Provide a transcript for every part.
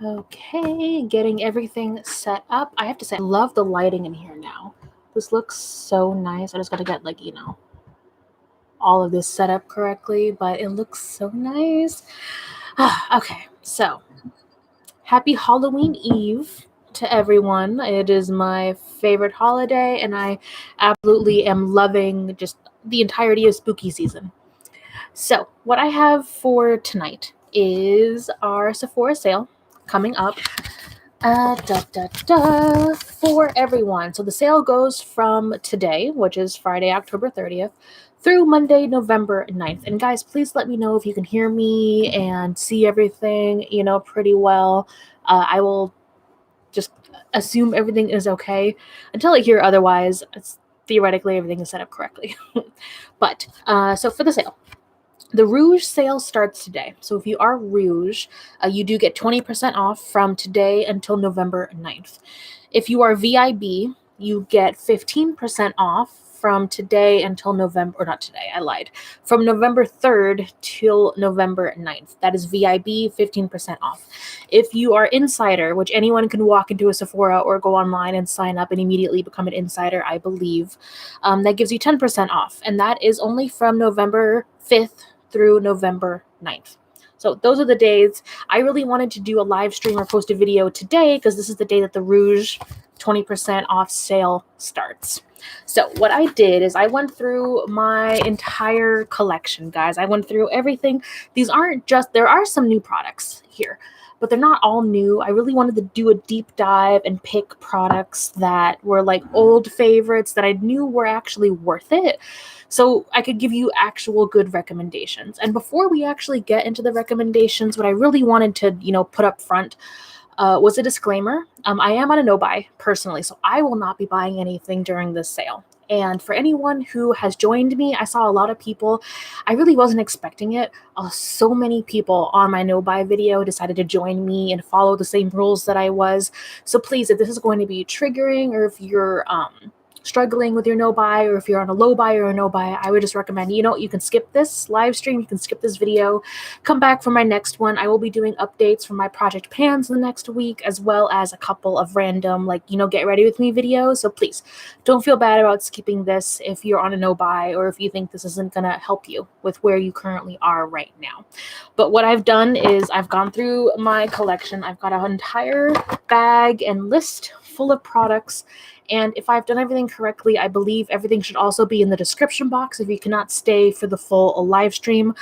Okay, getting everything set up. I have to say, I love the lighting in here now. This looks so nice. I just got to get, like, all of this set up correctly, but it looks so nice. Okay, so happy Halloween Eve to everyone. It is my favorite holiday, and I absolutely am loving just the entirety of spooky season. So, what I have for tonight is our Sephora sale coming up for everyone. So the sale goes from today, which is Friday, October 30th, through Monday, November 9th. And guys, please let me know if you can hear me and see everything, pretty well. I will just assume everything is okay until I hear otherwise. Theoretically, everything is set up correctly. But, so for the sale. The Rouge sale starts today. So if you are Rouge, you do get 20% off from today until November 9th. If you are VIB, you get 15% off from today until November, or not today, I lied, from November 3rd till November 9th. That is VIB, 15% off. If you are Insider, which anyone can walk into a Sephora or go online and sign up and immediately become an Insider, I believe, that gives you 10% off. And that is only from November 5th through November 9th. So those are the days. I really wanted to do a live stream or post a video today because this is the day that the Rouge 20% off sale starts. So what I did is I went through my entire collection, guys. I went through everything. There are some new products here, but they're not all new. I really wanted to do a deep dive and pick products that were like old favorites that I knew were actually worth it, so I could give you actual good recommendations. And before we actually get into the recommendations, what I really wanted to, put up front was a disclaimer. I am on a no-buy personally, so I will not be buying anything during this sale. And for anyone who has joined me, I saw a lot of people. I really wasn't expecting it. So many people on my no-buy video decided to join me and follow the same rules that I was. So please, if this is going to be triggering, or if you're struggling with your no-buy, or if you're on a low buy or a no-buy, I would just recommend, you can skip this live stream, you can skip this video, come back for my next one. I will be doing updates for my Project Pans the next week, as well as a couple of random, get ready with me videos. So please don't feel bad about skipping this if you're on a no-buy, or if you think this isn't gonna help you with where you currently are right now. But what I've done is I've gone through my collection. I've got an entire bag and list full of products. And if I've done everything correctly, I believe everything should also be in the description box if you cannot stay for the full live stream.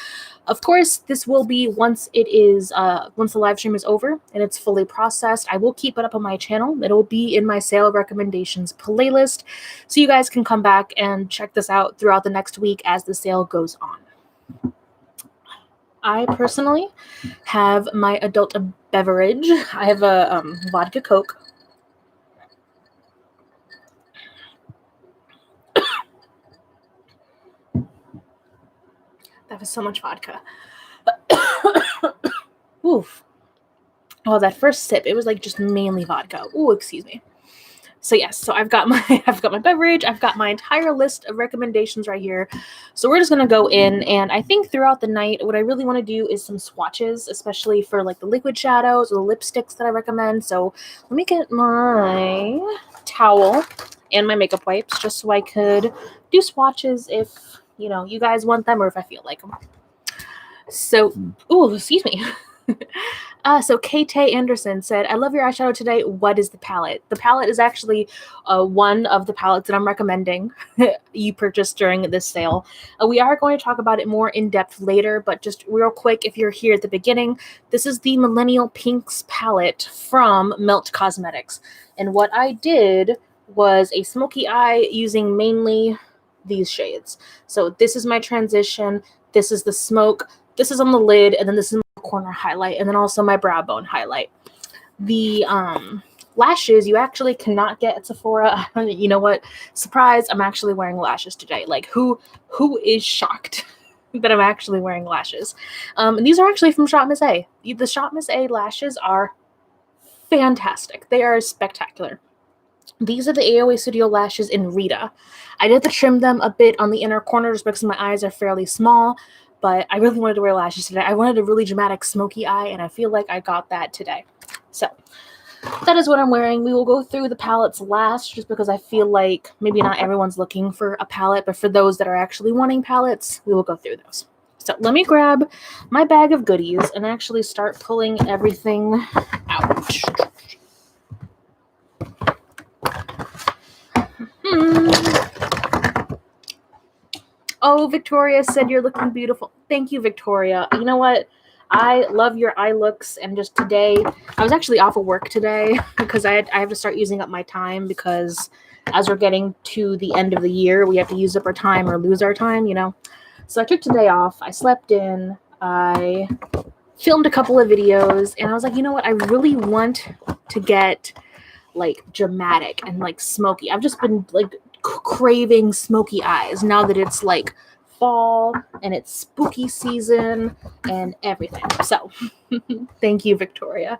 Of course, this will be once the live stream is over and it's fully processed. I will keep it up on my channel. It'll be in my sale recommendations playlist, so you guys can come back and check this out throughout the next week as the sale goes on. I personally have my adult beverage. I have a vodka Coke. That was so much vodka. Oof. Oh, that first sip, it was just mainly vodka. Ooh, excuse me. So yes, so I've got my beverage. I've got my entire list of recommendations right here. So we're just gonna go in, and I think throughout the night, what I really want to do is some swatches, especially for the liquid shadows or the lipsticks that I recommend. So let me get my towel and my makeup wipes just so I could do swatches if you guys want them, or if I feel like them. So, excuse me. So Kate Anderson said, I love your eyeshadow today. What is the palette? The palette is actually one of the palettes that I'm recommending you purchase during this sale. We are going to talk about it more in depth later, but just real quick, if you're here at the beginning, this is the Millennial Pinx palette from Melt Cosmetics. And what I did was a smoky eye using mainly these shades. So this is my transition. This is the smoke. This is on the lid, and then this is my corner highlight, and then also my brow bone highlight. The lashes you actually cannot get at Sephora. You know what? Surprise! I'm actually wearing lashes today. Who is shocked that I'm actually wearing lashes? And these are actually from Shop Miss A. The Shop Miss A lashes are fantastic. They are spectacular. These are the AOA Studio lashes in Rita. I did trim them a bit on the inner corners because my eyes are fairly small, but I really wanted to wear lashes today. I wanted a really dramatic smoky eye, and I feel like I got that today. So that is what I'm wearing. We will go through the palettes last just because I feel like maybe not everyone's looking for a palette, but for those that are actually wanting palettes, we will go through those. So let me grab my bag of goodies and actually start pulling everything out. Oh, Victoria said you're looking beautiful. Thank you, Victoria. You know what? I love your eye looks, and just today, I was actually off of work today because I have to start using up my time because as we're getting to the end of the year, we have to use up our time or lose our time, you know? So I took today off. I slept in. I filmed a couple of videos, and I was like, you know what? I really want to get like dramatic and like smoky. I've just been like craving smoky eyes now that it's like fall and it's spooky season and everything. So thank you, Victoria.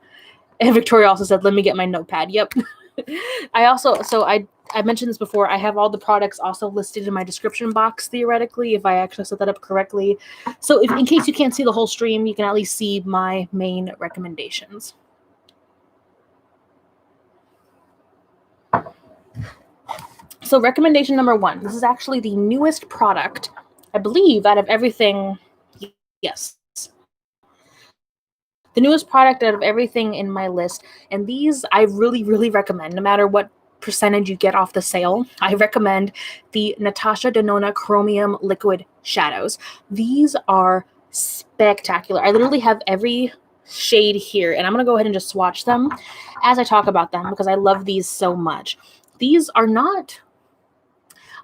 And Victoria also said, let me get my notepad. Yep. I mentioned this before. I have all the products also listed in my description box, theoretically, if I actually set that up correctly. So if, in case you can't see the whole stream, you can at least see my main recommendations. So recommendation number 1. This is actually the newest product, I believe, out of everything. Yes. The newest product out of everything in my list. And these I really, really recommend, no matter what percentage you get off the sale. I recommend the Natasha Denona Chromium Liquid Shadows. These are spectacular. I literally have every shade here, and I'm going to go ahead and just swatch them as I talk about them because I love these so much. These are not...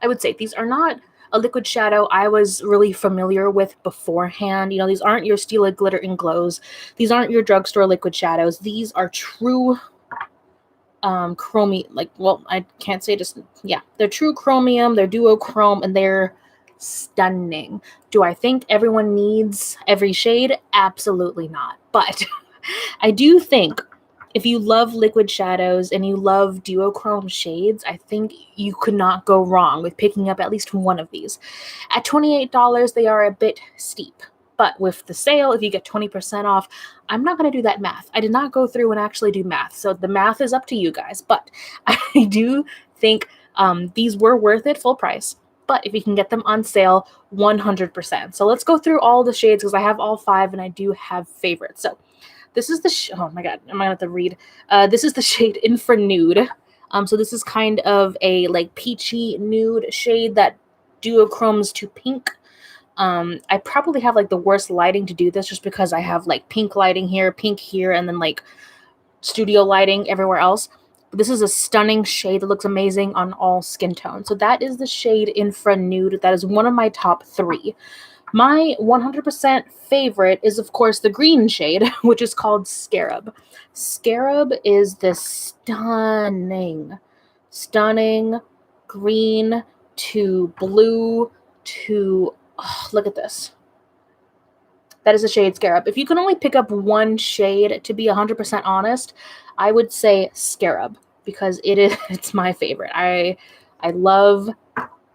I would say these are not a liquid shadow I was really familiar with beforehand. You know, these aren't your Stila Glitter and Glows. These aren't your drugstore liquid shadows. These are true chromium, like, well, I can't say just, yeah, they're true chromium, they're duochrome, and they're stunning. Do I think everyone needs every shade? Absolutely not. But I do think if you love liquid shadows and you love duochrome shades, I think you could not go wrong with picking up at least one of these. At $28, they are a bit steep. But with the sale, if you get 20% off, I'm not going to do that math. I did not go through and actually do math. So the math is up to you guys. But I do think these were worth it full price. But if you can get them on sale, 100%. So let's go through all the shades because I have all 5 and I do have favorites. So this is the oh my god, I'm gonna have to read. This is the shade Infra Nude. So this is kind of a like peachy nude shade that duochromes to pink. I probably have like the worst lighting to do this just because I have like pink lighting here, pink here, and then like studio lighting everywhere else. But this is a stunning shade that looks amazing on all skin tones. So that is the shade Infra Nude. That is one of my top 3. My 100% favorite is, of course, the green shade, which is called Scarab. Scarab is this stunning green to blue to... Oh, look at this. That is the shade Scarab. If you can only pick up one shade, to be 100% honest, I would say Scarab because it's my favorite. I love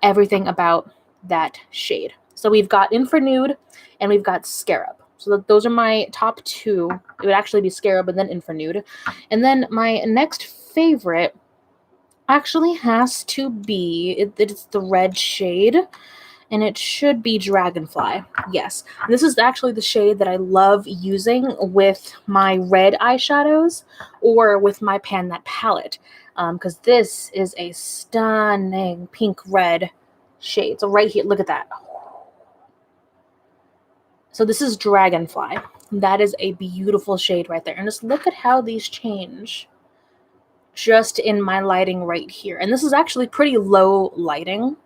everything about that shade. So we've got Infra Nude and we've got Scarab. So those are my top 2. It would actually be Scarab and then Infra Nude. And then my next favorite actually has to be, it's the red shade. And it should be Dragonfly. Yes. This is actually the shade that I love using with my red eyeshadows or with my Pan That palette. Because this is a stunning pink red shade. So right here, look at that. So this is Dragonfly. That is a beautiful shade right there. And just look at how these change just in my lighting right here. And this is actually pretty low lighting.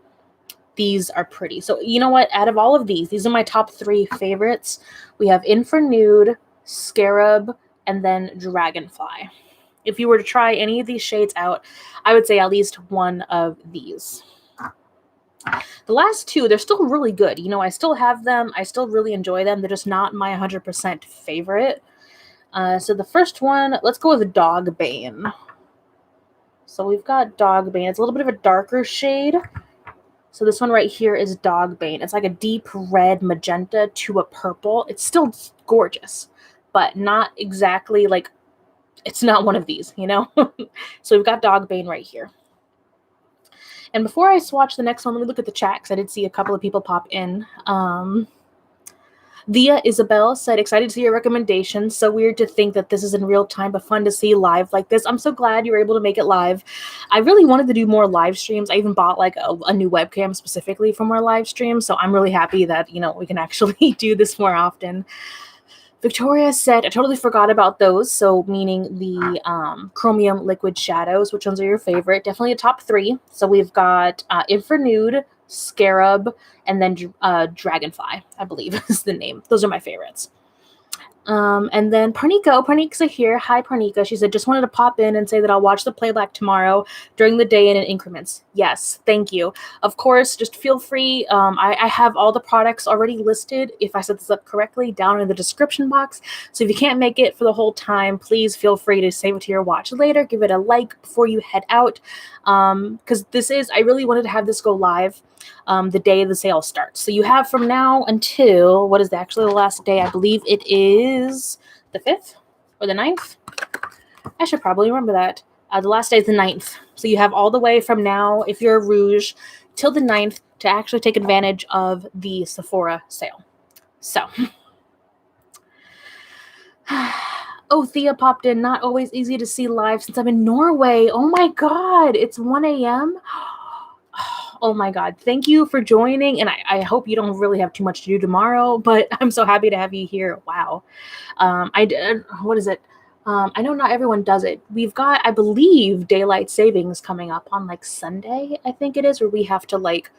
These are pretty. So you know what? Out of all of these are my top 3 favorites. We have Infra Nude, Scarab, and then Dragonfly. If you were to try any of these shades out, I would say at least one of these. The last 2, they're still really good. You know, I still have them. I still really enjoy them. They're just not my 100% favorite. So the first one, let's go with Dogbane. So we've got Dogbane. It's a little bit of a darker shade. So this one right here is Dogbane. It's like a deep red magenta to a purple. It's still gorgeous, but not exactly like it's not one of these, you know? So we've got Dogbane right here. And before I swatch the next one, let me look at the chat because I did see a couple of people pop in. Via Isabel said, excited to see your recommendations. So weird to think that this is in real time, but fun to see live like this. I'm so glad you were able to make it live. I really wanted to do more live streams. I even bought like a new webcam specifically for more live streams. So I'm really happy that, you know, we can actually do this more often. Victoria said, I totally forgot about those. So meaning the Chromium liquid shadows. Which ones are your favorite? Definitely a top 3. So we've got Infranude, Scarab, and then Dragonfly, I believe is the name. Those are my favorites. And then Parnika's here. Hi, Parnika. She said, just wanted to pop in and say that I'll watch the playback tomorrow during the day and in increments. Yes, thank you. Of course, just feel free. I have all the products already listed, if I set this up correctly, down in the description box. So if you can't make it for the whole time, please feel free to save it to your watch later. Give it a like before you head out. Because I really wanted to have this go live the day the sale starts. So you have from now until, what is actually the last day? I believe it is the 5th or the 9th. I should probably remember that. The last day is the 9th. So you have all the way from now, if you're a Rouge, till the 9th to actually take advantage of the Sephora sale. So. Oh, Thea popped in. Not always easy to see live since I'm in Norway. Oh my God. It's 1 a.m. Oh my God. Thank you for joining. And I hope you don't really have too much to do tomorrow, but I'm so happy to have you here. Wow. What is it? I know not everyone does it. We've got, I believe, daylight savings coming up on like Sunday, I think it is, where we have to like,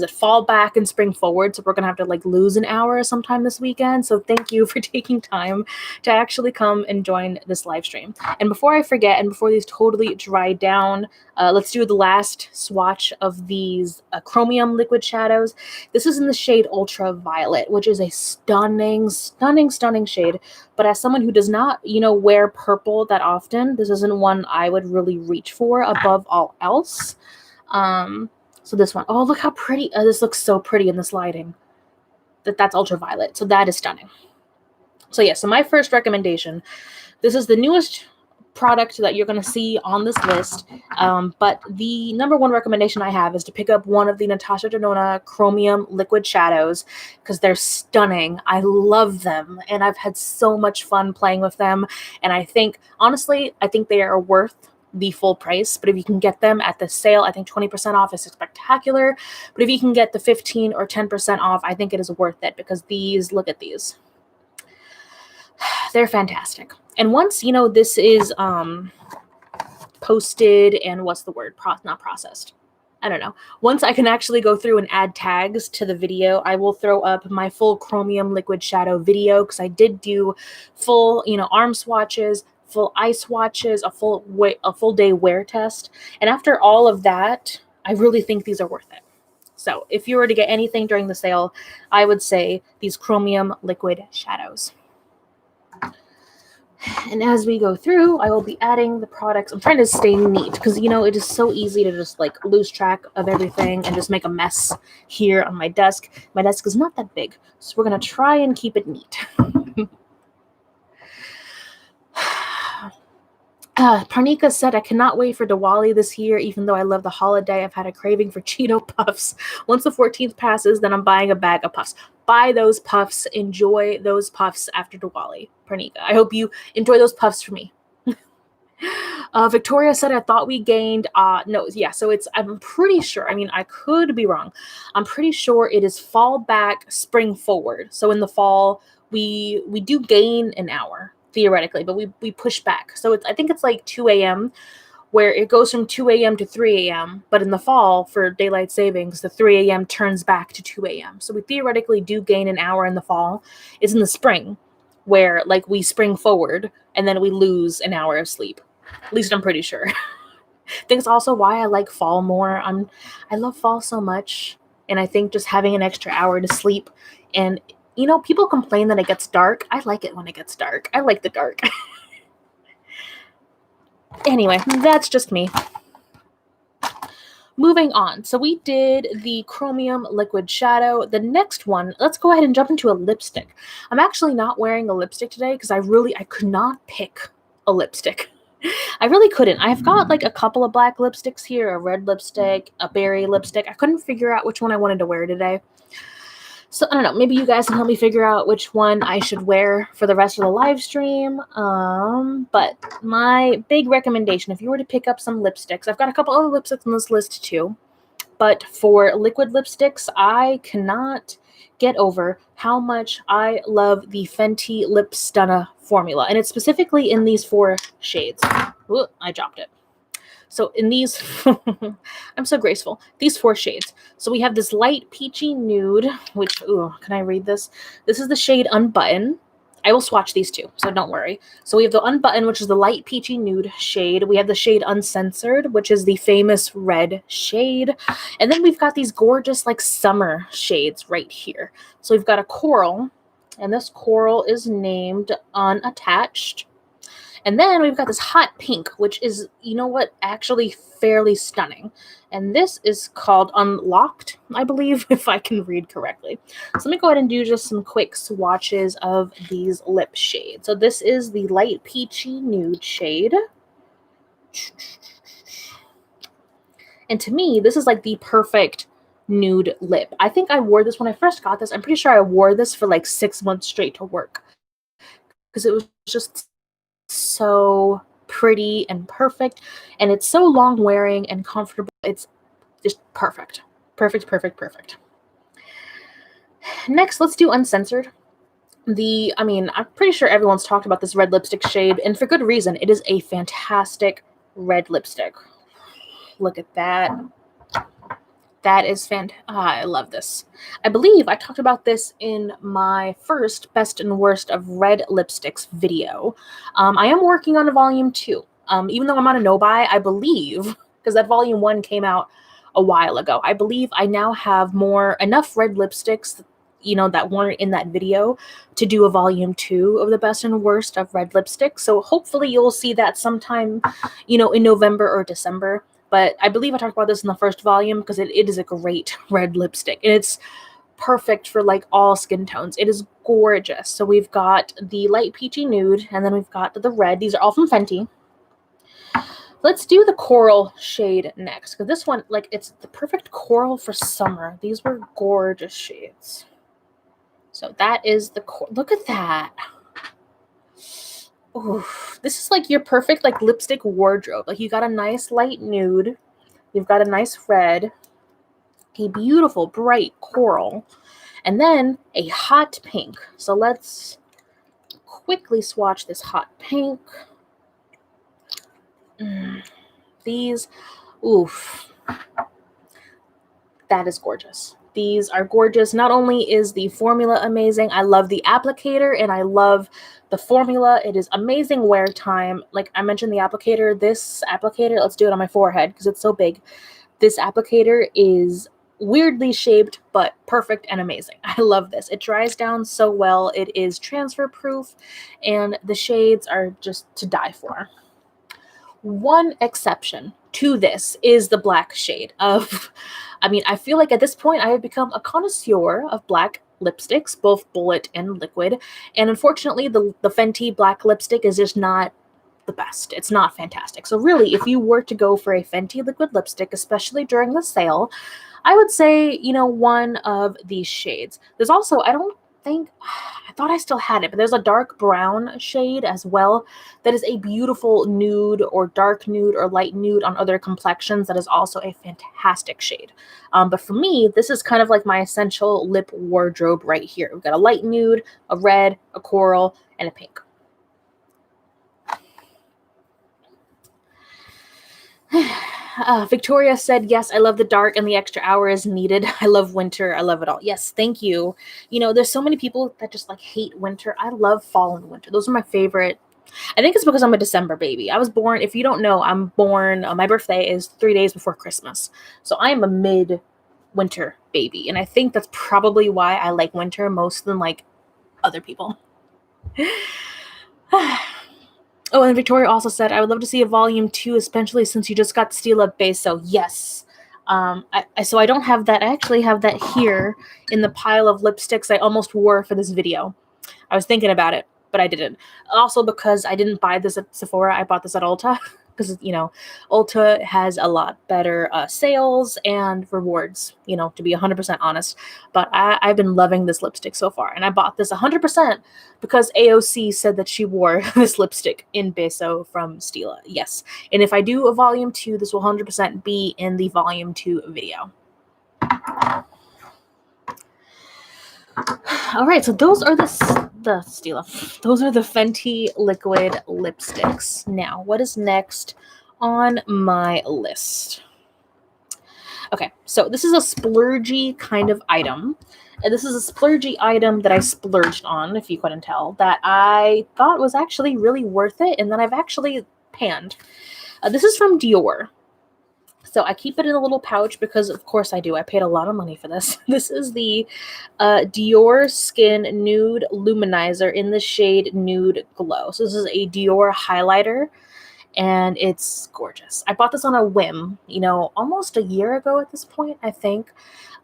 fall back and spring forward. So we're going to have to like lose an hour sometime this weekend. So thank you for taking time to actually come and join this live stream. And before I forget, and before these totally dry down, let's do the last swatch of these Chromium liquid shadows. This is in the shade Ultraviolet, which is a stunning, stunning, stunning shade. But as someone who does not, wear purple that often, this isn't one I would really reach for above all else. So this one, oh, look how pretty. This looks so pretty in this lighting. That's Ultraviolet. So that is stunning. So yeah, so my first recommendation, this is the newest product that you're going to see on this list. But the number one recommendation I have is to pick up one of the Natasha Denona Chromium liquid shadows because they're stunning. I love them and I've had so much fun playing with them. And I think, honestly, they are worth the full price. But if you can get them at the sale, I think 20% off is spectacular. But if you can get the 15 or 10% off, I think it is worth it because these, look at these. They're fantastic. And once, this is posted and what's the word? Not processed. I don't know. Once I can actually go through and add tags to the video, I will throw up my full Chromium liquid shadow video because I did do full, arm swatches, full eye swatches, a full day wear test. And after all of that, I really think these are worth it. So if you were to get anything during the sale, I would say these Chromium liquid shadows. And as we go through, I will be adding the products. I'm trying to stay neat because, it is so easy to just like lose track of everything and just make a mess here on my desk. My desk is not that big, so we're going to try and keep it neat. Parnika said, I cannot wait for Diwali this year, even though I love the holiday. I've had a craving for Cheeto Puffs. Once the 14th passes, then I'm buying a bag of puffs. Buy those puffs. Enjoy those puffs after Diwali, Parnika. I hope you enjoy those puffs for me. Victoria said, I thought we gained, no, yeah, so I'm pretty sure, I could be wrong. I'm pretty sure it is fall back, spring forward. So in the fall, we do gain an hour. Theoretically, but we push back. So I think it's like 2 a.m. where it goes from 2 a.m. to 3 a.m. But in the fall, for daylight savings, the 3 a.m. turns back to 2 a.m. So we theoretically do gain an hour in the fall. It's in the spring where like we spring forward and then we lose an hour of sleep. At least I'm pretty sure. I think it's also why I like fall more. I love fall so much. And I think just having an extra hour to sleep and people complain that it gets dark. I like it when it gets dark. I like the dark. Anyway, that's just me. Moving on. So we did the Chromium liquid shadow. The next one, let's go ahead and jump into a lipstick. I'm actually not wearing a lipstick today because I could not pick a lipstick. I really couldn't. I've got like a couple of black lipsticks here, a red lipstick, a berry lipstick. I couldn't figure out which one I wanted to wear today. So I don't know, maybe you guys can help me figure out which one I should wear for the rest of the live stream. But my big recommendation, if you were to pick up some lipsticks, I've got a couple other lipsticks on this list too. But for liquid lipsticks, I cannot get over how much I love the Fenty Lip Stunna formula. And it's specifically in these 4 shades. Ooh, I dropped it. So in these, I'm so graceful, these 4 shades. So we have this light peachy nude, which, ooh, can I read this? This is the shade Unbutton. I will swatch these 2, so don't worry. So we have the Unbutton, which is the light peachy nude shade. We have the shade Uncensored, which is the famous red shade. And then we've got these gorgeous like summer shades right here. So we've got a coral, and this coral is named Unattached. And then we've got this hot pink, which is, you know what, actually fairly stunning. And this is called Unlocked, I believe, if I can read correctly. So let me go ahead and do just some quick swatches of these lip shades. So this is the light peachy nude shade. And to me, this is like the perfect nude lip. I think I wore this when I first got this. I'm pretty sure I wore this for like 6 months straight to work, because it was just so pretty and perfect, and it's so long wearing and comfortable. It's just perfect. Perfect. Next, let's do Uncensored. I'm pretty sure everyone's talked about this red lipstick shade, and for good reason. It is a fantastic red lipstick. Look at that. That is fantastic. I love this. I believe I talked about this in my first best and worst of red lipsticks video. I am working on a volume 2. Even though I'm on a no-buy, I believe, because that volume 1 came out a while ago, I believe I now have enough red lipsticks, that weren't in that video to do a volume 2 of the best and worst of red lipsticks. So hopefully you'll see that sometime, in November or December. But I believe I talked about this in the first volume, because it is a great red lipstick. And it's perfect for like all skin tones. It is gorgeous. So we've got the light peachy nude, and then we've got the red. These are all from Fenty. Let's do the coral shade next, because this one, like, it's the perfect coral for summer. These were gorgeous shades. So that is the look at that. Ooh, this is like your perfect like lipstick wardrobe. Like, you got a nice light nude, you've got a nice red, a beautiful bright coral, and then a hot pink. So let's quickly swatch this hot pink. These, oof, that is gorgeous. These are gorgeous. Not only is the formula amazing, I love the applicator and I love the formula. It is amazing wear time. Like I mentioned, the applicator, this applicator, let's do it on my forehead because it's so big. This applicator is weirdly shaped, but perfect and amazing. I love this. It dries down so well. It is transfer proof, and the shades are just to die for. One exception to this is the black shade of, I feel like at this point I have become a connoisseur of black lipsticks, both bullet and liquid. And unfortunately, the Fenty black lipstick is just not the best. It's not fantastic. So really, if you were to go for a Fenty liquid lipstick, especially during the sale, I would say, one of these shades. There's also, I thought I still had it, but there's a dark brown shade as well that is a beautiful nude or dark nude or light nude on other complexions. That is also a fantastic shade. But for me, this is kind of like my essential lip wardrobe right here. We've got a light nude, a red, a coral, and a pink. Victoria said, yes, I love the dark and the extra hour is needed. I love winter. I love it all. Yes, thank you. There's so many people that just like hate winter. I love fall and winter. Those are my favorite. I think it's because I'm a December baby. I was born, if you don't know, I'm born, my birthday is 3 days before Christmas. So I am a mid-winter baby. And I think that's probably why I like winter most than like other people. Oh, and Victoria also said, I would love to see a volume 2, especially since you just got Steel Up Base. So yes. So I don't have that. I actually have that here in the pile of lipsticks I almost wore for this video. I was thinking about it. but I didn't. Also, because I didn't buy this at Sephora, I bought this at Ulta. Because, Ulta has a lot better sales and rewards, to be 100% honest. But I've been loving this lipstick so far. And I bought this 100% because AOC said that she wore this lipstick in Beso from Stila. Yes. And if I do a volume 2, this will 100% be in the volume 2 video. All right, so those are the Stila. Those are the Fenty liquid lipsticks. Now, what is next on my list? Okay, so this is a splurgy kind of item. And this is a splurgy item that I splurged on, if you couldn't tell, that I thought was actually really worth it, and that I've actually panned. This is from Dior. So I keep it in a little pouch because, of course, I do. I paid a lot of money for this. This is the Dior Skin Nude Luminizer in the shade Nude Glow. So this is a Dior highlighter, and it's gorgeous. I bought this on a whim, almost a year ago at this point, I think.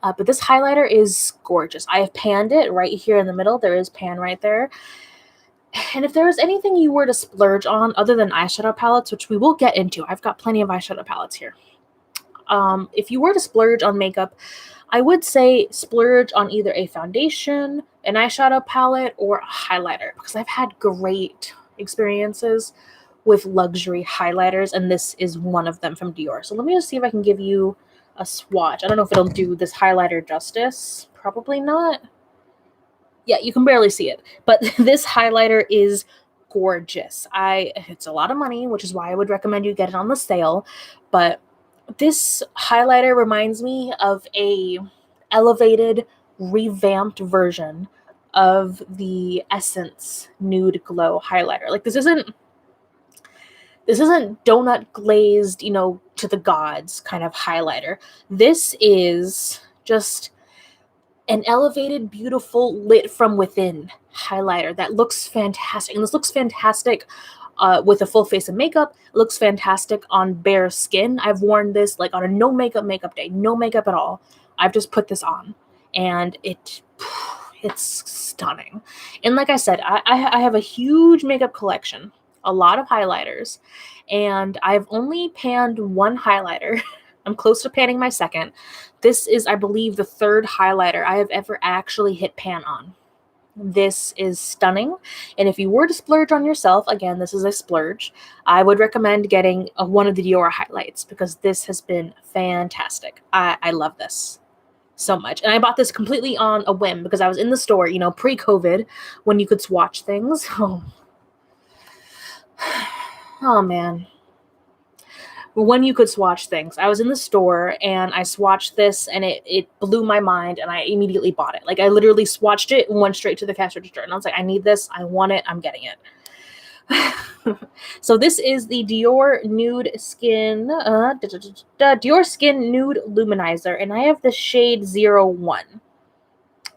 But this highlighter is gorgeous. I have panned it right here in the middle. There is pan right there. And if there was anything you were to splurge on other than eyeshadow palettes, which we will get into, I've got plenty of eyeshadow palettes here. If you were to splurge on makeup, I would say splurge on either a foundation, an eyeshadow palette, or a highlighter, because I've had great experiences with luxury highlighters, and this is one of them from Dior. So let me just see if I can give you a swatch. I don't know if it'll do this highlighter justice. Probably not. Yeah, you can barely see it, but this highlighter is gorgeous. It's a lot of money, which is why I would recommend you get it on the sale, but this highlighter reminds me of a elevated, revamped version of the Essence Nude Glow highlighter. Like, this isn't donut glazed, to the gods kind of highlighter. This is just an elevated, beautiful, lit from within highlighter that looks fantastic. And this looks fantastic with a full face of makeup. It looks fantastic on bare skin. I've worn this like on a no makeup day, no makeup at all. I've just put this on, and it's stunning. And like I said, I have a huge makeup collection, a lot of highlighters, and I've only panned one highlighter. I'm close to panning my second. This is, I believe, the third highlighter I have ever actually hit pan on. This is stunning. And if you were to splurge on yourself, again, this is a splurge, I would recommend getting one of the Dior highlights, because this has been fantastic. I love this so much. And I bought this completely on a whim because I was in the store, pre-COVID, when you could swatch things. Oh man. When you could swatch things. I was in the store and I swatched this, and it blew my mind, and I immediately bought it. Like, I literally swatched it and went straight to the cash register, and I was like, I need this, I want it, I'm getting it. So this is the Dior Nude Skin, Dior Skin Nude Luminizer, and I have the shade 01.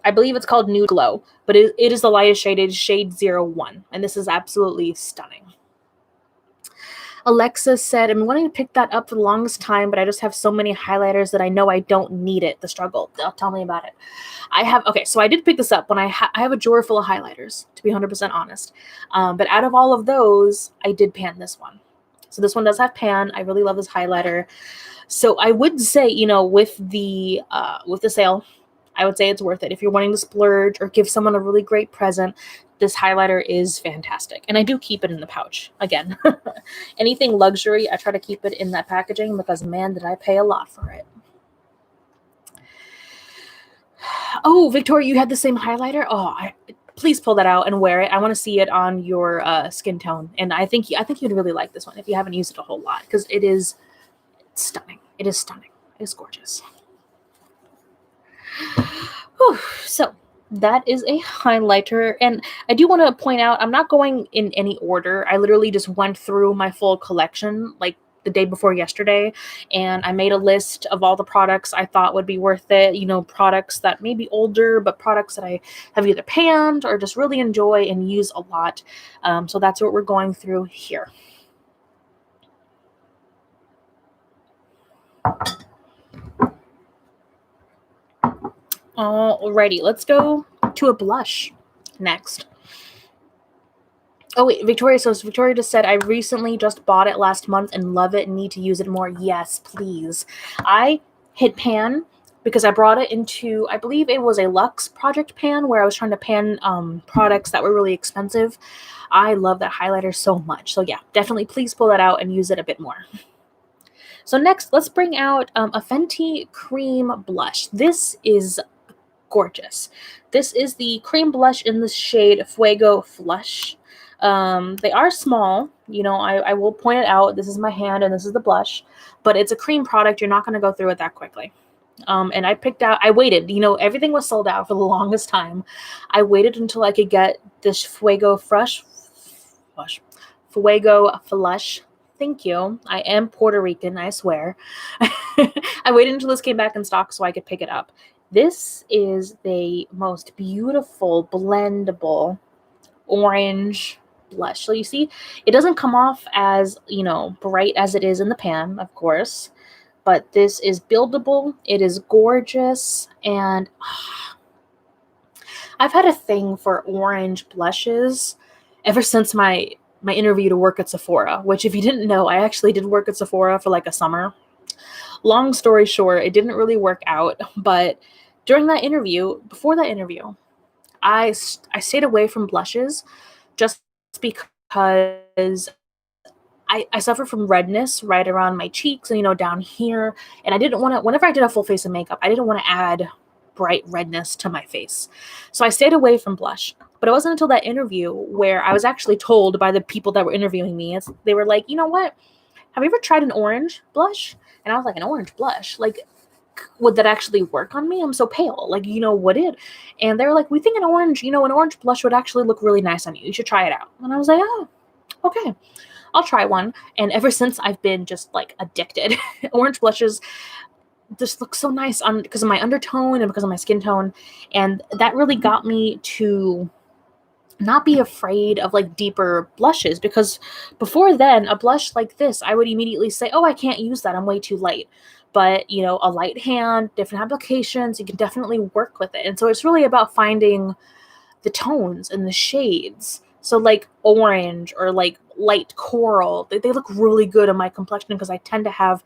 I believe it's called Nude Glow, but it is the lightest shaded shade 01, and this is absolutely stunning. Alexa said, I'm wanting to pick that up for the longest time, but I just have so many highlighters that I know I don't need it. The struggle. Tell me about it. Okay, so I did pick this up when I have a drawer full of highlighters, to be 100% honest. But out of all of those, I did pan this one. So this one does have pan. I really love this highlighter. So I would say, with the sale, I would say it's worth it. If you're wanting to splurge or give someone a really great present, this highlighter is fantastic. And I do keep it in the pouch. Again, anything luxury, I try to keep it in that packaging because, man, did I pay a lot for it. Oh, Victoria, you had the same highlighter? Oh, please pull that out and wear it. I want to see it on your skin tone. And I think you'd really like this one if you haven't used it a whole lot, because it is stunning. It is stunning. It is gorgeous. Whew, so that is a highlighter, and I do want to point out, I'm not going in any order. I literally just went through my full collection like the day before yesterday, and I made a list of all the products I thought would be worth it, products that may be older, but products that I have either panned or just really enjoy and use a lot. So that's what we're going through here. Alrighty, let's go to a blush next. Oh wait, Victoria. So Victoria just said, I recently just bought it last month and love it and need to use it more. Yes, please. I hit pan because I brought it into, I believe it was a Luxe project pan where I was trying to pan products that were really expensive. I love that highlighter so much. So yeah, definitely please pull that out and use it a bit more. So next, let's bring out a Fenty cream blush. This is gorgeous. This is the cream blush in the shade Fuego Flush. They are small. You know, I will point it out. This is my hand and this is the blush. But it's a cream product. You're not going to go through it that quickly. And I waited. You know, everything was sold out for the longest time. I waited until I could get this Fuego Flush. Fuego Flush. Thank you. I am Puerto Rican, I swear. I waited until this came back in stock so I could pick it up. This is the most beautiful blendable orange blush. So you see, it doesn't come off as, you know, bright as it is in the pan, of course, but this is buildable. It is gorgeous, and I've had a thing for orange blushes ever since my interview to work at Sephora, which if you didn't know, I actually did work at Sephora for like a summer. Long story short, it didn't really work out, but during that interview, before that interview, I stayed away from blushes just because I suffer from redness right around my cheeks and, you know, down here. And I didn't want to, whenever I did a full face of makeup, I didn't want to add bright redness to my face. So I stayed away from blush. But it wasn't until that interview where I was actually told by the people that were interviewing me, they were like, you know what? Have you ever tried an orange blush? And I was like, an orange blush? Like, would that actually work on me? I'm so pale. Like, you know, would it? And they were like, we think an orange blush would actually look really nice on you. You should try it out. And I was like, oh, okay. I'll try one. And ever since, I've been just like addicted. Orange blushes just look so nice on because of my undertone and because of my skin tone. And that really got me to not be afraid of like deeper blushes, because before then, a blush like this, I would immediately say, oh, I can't use that. I'm way too light. But, you know, a light hand, different applications, you can definitely work with it. And so it's really about finding the tones and the shades. So like orange or like light coral, they look really good on my complexion because I tend to have,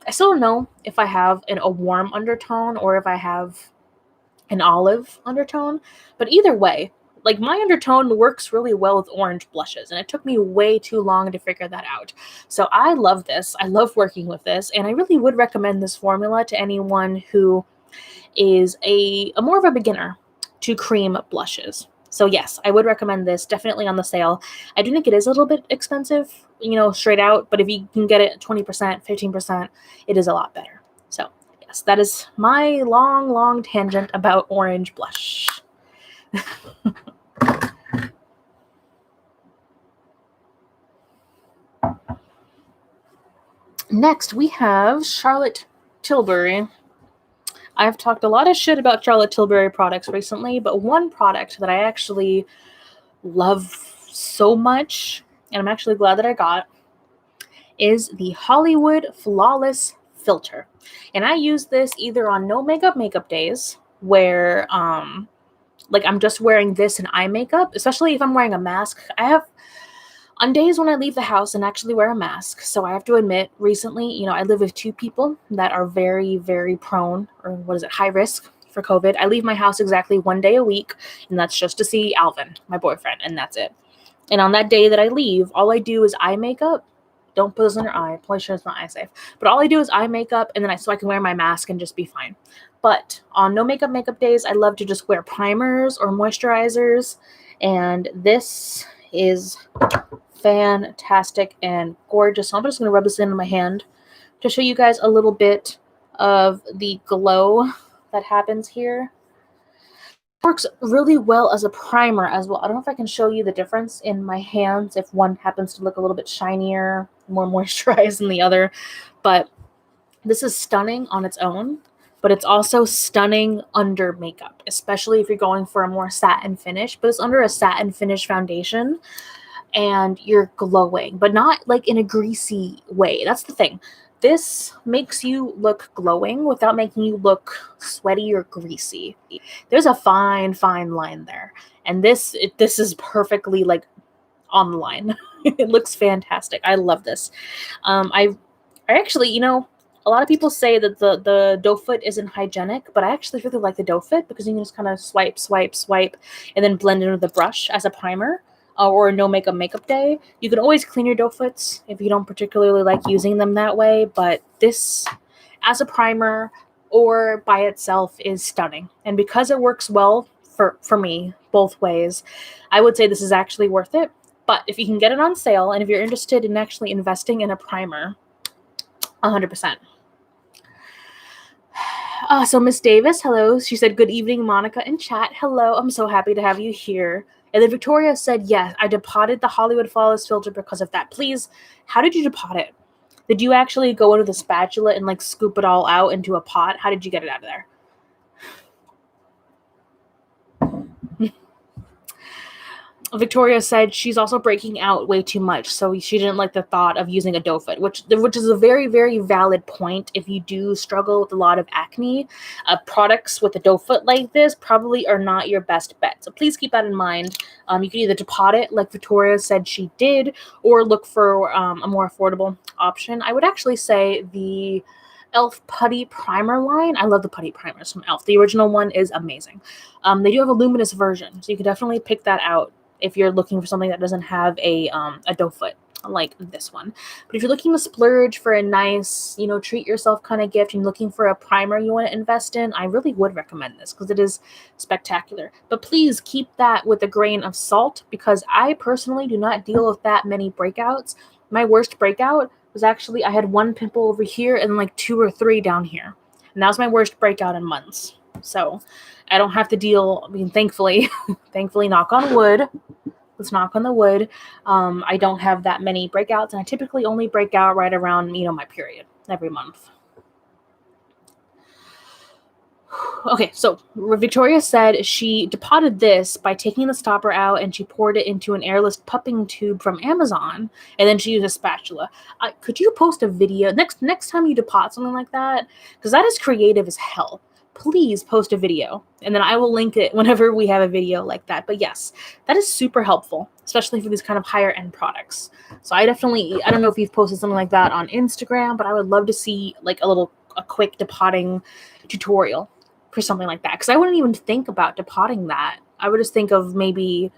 I still don't know if I have a warm undertone or if I have an olive undertone. But either way, like my undertone works really well with orange blushes, and it took me way too long to figure that out. So I love this. I love working with this, and I really would recommend this formula to anyone who is a more of a beginner to cream blushes. So yes, I would recommend this, definitely on the sale. I do think it is a little bit expensive, you know, straight out, but if you can get it 20%, 15%, it is a lot better. So yes, that is my long tangent about orange blush. Next, we have Charlotte Tilbury. I've talked a lot of shit about Charlotte Tilbury products recently, but one product that I actually love so much, and I'm actually glad that I got, is the Hollywood Flawless Filter. And I use this either on no makeup days where like I'm just wearing this and eye makeup, especially if I'm wearing a mask. I have on days when I leave the house and actually wear a mask. So I have to admit, recently, you know, I live with two people that are very, very prone, or what is it, high risk for COVID. I leave my house exactly one day a week, and that's just to see Alvin, my boyfriend, and that's it. And on that day that I leave, all I do is eye makeup. Don't put this on your eye. Play sure it's not eye safe. But all I do is eye makeup, and then so I can wear my mask and just be fine. But on no makeup days, I love to just wear primers or moisturizers. And this is fantastic and gorgeous. So I'm just going to rub this into my hand to show you guys a little bit of the glow that happens here. It works really well as a primer as well. I don't know if I can show you the difference in my hands if one happens to look a little bit shinier, more moisturized than the other, but this is stunning on its own, but it's also stunning under makeup, especially if you're going for a more satin finish, but it's under a satin finish foundation and you're glowing, but not like in a greasy way. That's the thing. This makes you look glowing without making you look sweaty or greasy. There's a fine line there. And this is perfectly like online. It looks fantastic. I love this. I actually, a lot of people say that the doe foot isn't hygienic, but I actually really like the doe foot because you can just kind of swipe, swipe, swipe, and then blend it with the brush as a primer. Or no makeup day. You can always clean your doe foots if you don't particularly like using them that way, but this as a primer or by itself is stunning. And because it works well for me both ways, I would say this is actually worth it. But if you can get it on sale and if you're interested in actually investing in a primer, 100%. So Miss Davis, hello. She said, good evening, Monica in chat. Hello, I'm so happy to have you here. And then Victoria said, yes, I depotted the Hollywood Flawless filter because of that. Please, how did you depot it? Did you actually go into the spatula and like scoop it all out into a pot? How did you get it out of there? Victoria said she's also breaking out way too much, so she didn't like the thought of using a doe foot, which is a very, very valid point. If you do struggle with a lot of acne, products with a doe foot like this probably are not your best bet. So please keep that in mind. You can either depot it, like Victoria said she did, or look for a more affordable option. I would actually say the e.l.f. Putty Primer line. I love the Putty Primers from e.l.f. The original one is amazing. They do have a luminous version, so you can definitely pick that out if you're looking for something that doesn't have a doe foot like this one. But if you're looking to splurge for a nice, treat yourself kind of gift and looking for a primer you want to invest in, I really would recommend this because it is spectacular. But please keep that with a grain of salt because I personally do not deal with that many breakouts. My worst breakout was actually, I had one pimple over here and like 2 or 3 down here. And that was my worst breakout in months. So I don't have to deal, thankfully, knock on wood. Let's knock on the wood. I don't have that many breakouts, and I typically only break out right around, my period every month. Okay, so Victoria said she depotted this by taking the stopper out and she poured it into an airless pupping tube from Amazon, and then she used a spatula. Could you post a video next time you depot something like that? Because that is creative as hell. Please post a video, and then I will link it whenever we have a video like that. But yes, that is super helpful, especially for these kind of higher end products. So I don't know if you've posted something like that on Instagram, but I would love to see like a quick depotting tutorial for something like that, because I wouldn't even think about depotting that. I would just think of maybe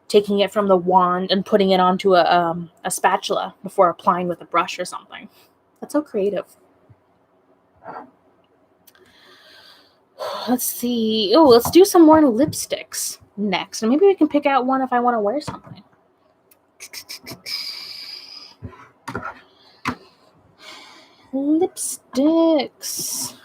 taking it from the wand and putting it onto a spatula before applying with a brush or something. That's so creative. Let's see. Oh, let's do some more lipsticks next. And maybe we can pick out one if I want to wear something. Lipsticks.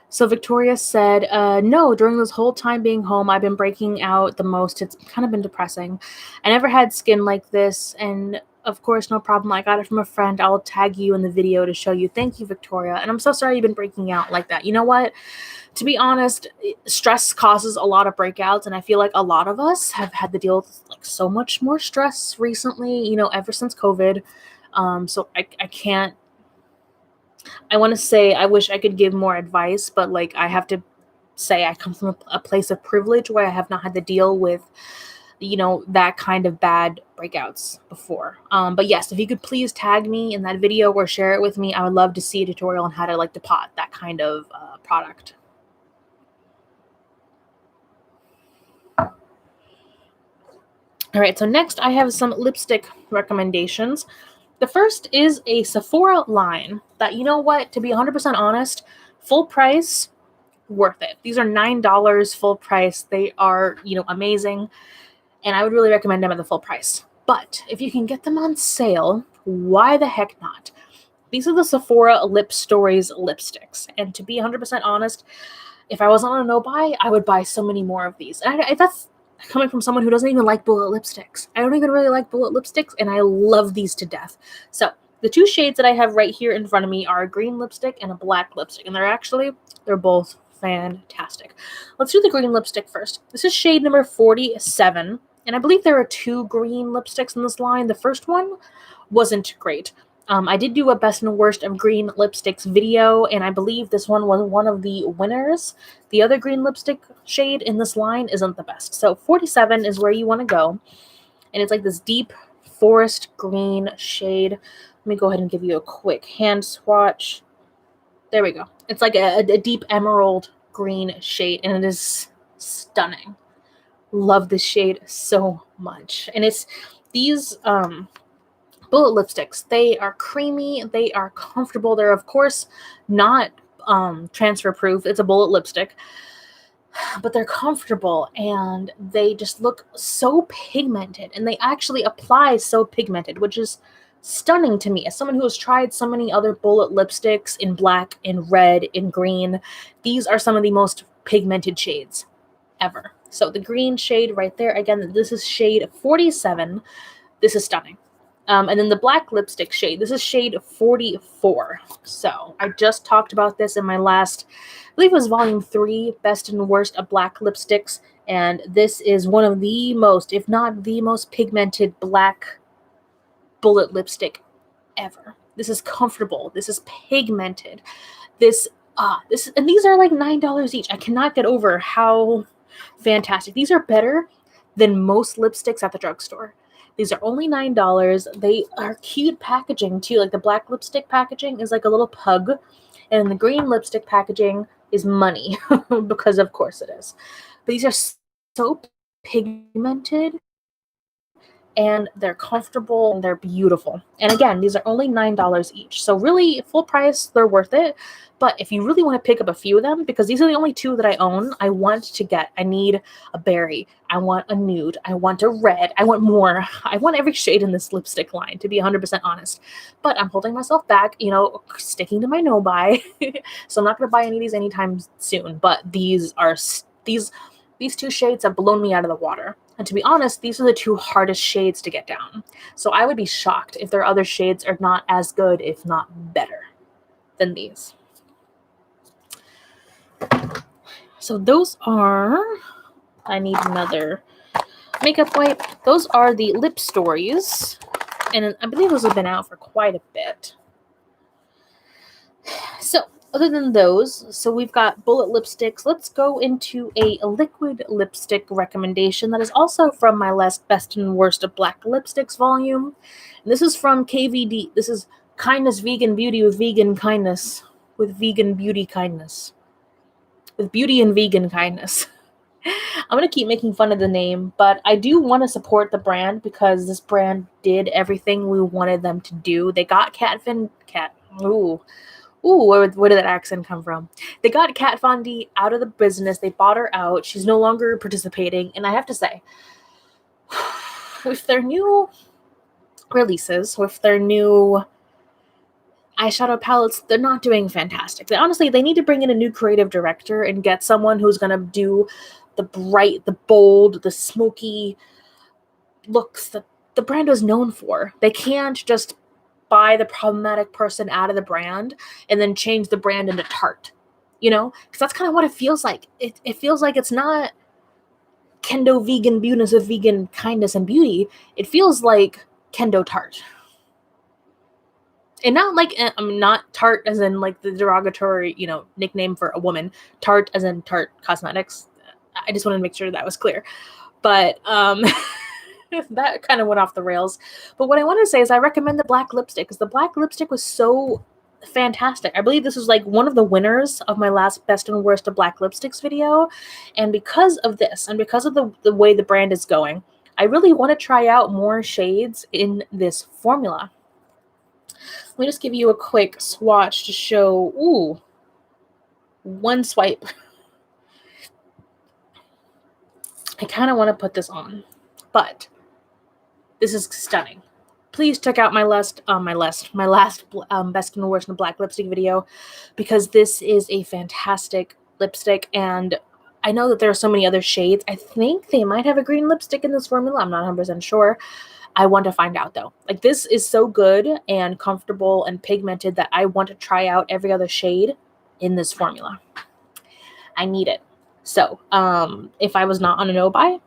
So Victoria said, no, during this whole time being home, I've been breaking out the most. It's kind of been depressing. I never had skin like this, and of course, no problem. I got it from a friend. I'll tag you in the video to show you. Thank you, Victoria. And I'm so sorry you've been breaking out like that. You know what? To be honest, stress causes a lot of breakouts, and I feel like a lot of us have had to deal with like so much more stress recently, ever since COVID. So I can't. I want to say I wish I could give more advice, but like I have to say I come from a place of privilege where I have not had to deal with, that kind of bad breakouts before. But yes, if you could please tag me in that video or share it with me, I would love to see a tutorial on how to like depot that kind of product. All right, so next I have some lipstick recommendations. The first is a Sephora line that, to be 100% honest, full price, worth it. These are $9 full price. They are, amazing. And I would really recommend them at the full price. But if you can get them on sale, why the heck not? These are the Sephora Lip Stories lipsticks. And to be 100% honest, if I wasn't on a no-buy, I would buy so many more of these. And that's coming from someone who doesn't even like bullet lipsticks. I don't even really like bullet lipsticks, and I love these to death. So the 2 shades that I have right here in front of me are a green lipstick and a black lipstick, and they're both fantastic. Let's do the green lipstick first. This is shade number 47, and I believe there are 2 green lipsticks in this line. The first one wasn't great. I did do a best and worst of green lipsticks video, and I believe this one was one of the winners. The other green lipstick shade in this line isn't the best. So 47 is where you want to go. And it's like this deep forest green shade. Let me go ahead and give you a quick hand swatch. There we go. It's like a deep emerald green shade, and it is stunning. Love this shade so much. And it's these bullet lipsticks. They are creamy. They are comfortable. They're, of course, not transfer proof. It's a bullet lipstick. But they're comfortable, and they just look so pigmented, and they actually apply so pigmented, which is stunning to me. As someone who has tried so many other bullet lipsticks in black, in red, in green, these are some of the most pigmented shades ever. So the green shade right there, again, this is shade 47. This is stunning. And then the black lipstick shade, this is shade 44. So I just talked about this in my last, I believe it was volume 3, best and worst of black lipsticks. And this is one of the most, if not the most pigmented black bullet lipstick ever. This is comfortable. This is pigmented. And these are like $9 each. I cannot get over how fantastic. These are better than most lipsticks at the drugstore. These are only $9. They are cute packaging too. Like the black lipstick packaging is like a little pug, and the green lipstick packaging is money because of course it is. But these are so pigmented, and they're comfortable, and they're beautiful. And again, these are only $9 each. So really, full price, they're worth it. But if you really want to pick up a few of them, because these are the only 2 that I own, I need a berry. I want a nude. I want a red. I want more. I want every shade in this lipstick line, to be 100% honest. But I'm holding myself back, sticking to my no buy. So I'm not going to buy any of these anytime soon. But these 2 shades have blown me out of the water. And to be honest, these are the 2 hardest shades to get down. So I would be shocked if their other shades are not as good, if not better, than these. So those are, I need another makeup wipe. Those are the Lip Stories. And I believe those have been out for quite a bit. So other than those, so we've got bullet lipsticks. Let's go into a liquid lipstick recommendation that is also from my last best and worst of black lipsticks volume. And this is from KVD. This is Kindness Vegan Beauty with vegan kindness. With vegan beauty kindness. With beauty and vegan kindness. I'm going to keep making fun of the name, but I do want to support the brand because this brand did everything we wanted them to do. They got where did that accent come from? They got Kat Von D out of the business. They bought her out. She's no longer participating. And I have to say, with their new releases, with their new eyeshadow palettes, they're not doing fantastic. They need to bring in a new creative director and get someone who's going to do the bright, the bold, the smoky looks that the brand was known for. They can't just buy the problematic person out of the brand and then change the brand into Tarte, because that's kind of what it feels like. It feels like it's not Kendo Vegan Beauty of vegan kindness and beauty. It feels like Kendo Tarte. And not like, not Tarte as in like the derogatory, nickname for a woman. Tarte as in Tarte Cosmetics. I just wanted to make sure that was clear. But that kind of went off the rails. But what I want to say is I recommend the black lipstick because the black lipstick was so fantastic. I believe this was like one of the winners of my last best and worst of black lipsticks video. And because of this, and because of the way the brand is going, I really want to try out more shades in this formula. Let me just give you a quick swatch to show, one swipe. I kind of want to put this on, but this is stunning. Please check out my last best and worst in black lipstick video because this is a fantastic lipstick, and I know that there are so many other shades. I think they might have a green lipstick in this formula. I'm not 100% sure. I want to find out though. Like this is so good and comfortable and pigmented that I want to try out every other shade in this formula. I need it. So, if I was not on a no buy,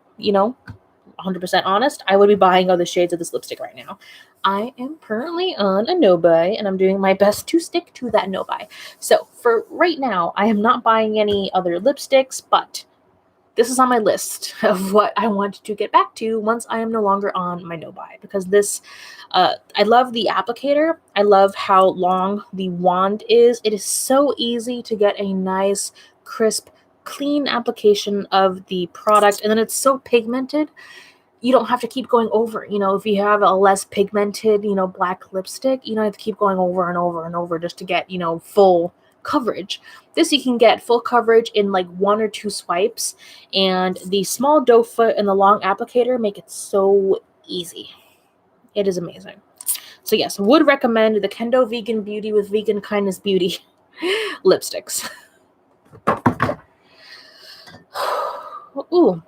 100% honest, I would be buying other shades of this lipstick right now. I am currently on a no-buy, and I'm doing my best to stick to that no-buy. So for right now, I am not buying any other lipsticks, but this is on my list of what I want to get back to once I am no longer on my no-buy, because this, I love the applicator. I love how long the wand is. It is so easy to get a nice, crisp, clean application of the product, and then it's so pigmented. You don't have to keep going over. If you have a less pigmented, black lipstick, you don't have to keep going over and over and over just to get, full coverage. This you can get full coverage in like 1 or 2 swipes, and the small doe foot and the long applicator make it so easy. It is amazing. So yes, would recommend the Kendo Vegan Beauty with Vegan Kindness Beauty lipsticks. Ooh.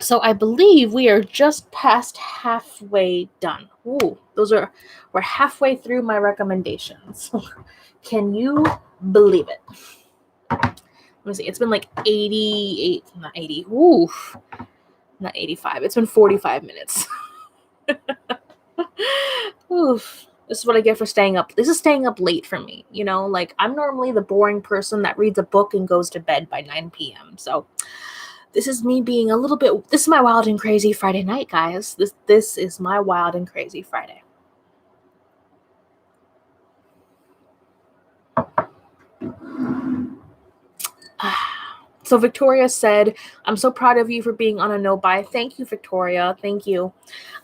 So I believe we are just past halfway done. Ooh, we're halfway through my recommendations. Can you believe it? Let me see. It's been like 88, not 80. Oof, not 85. It's been 45 minutes. Oof. This is what I get for staying up. This is staying up late for me. Like I'm normally the boring person that reads a book and goes to bed by 9 p.m. So this is me being this is my wild and crazy Friday night, guys. This is my wild and crazy Friday. So Victoria said, I'm so proud of you for being on a no-buy. Thank you, Victoria. Thank you.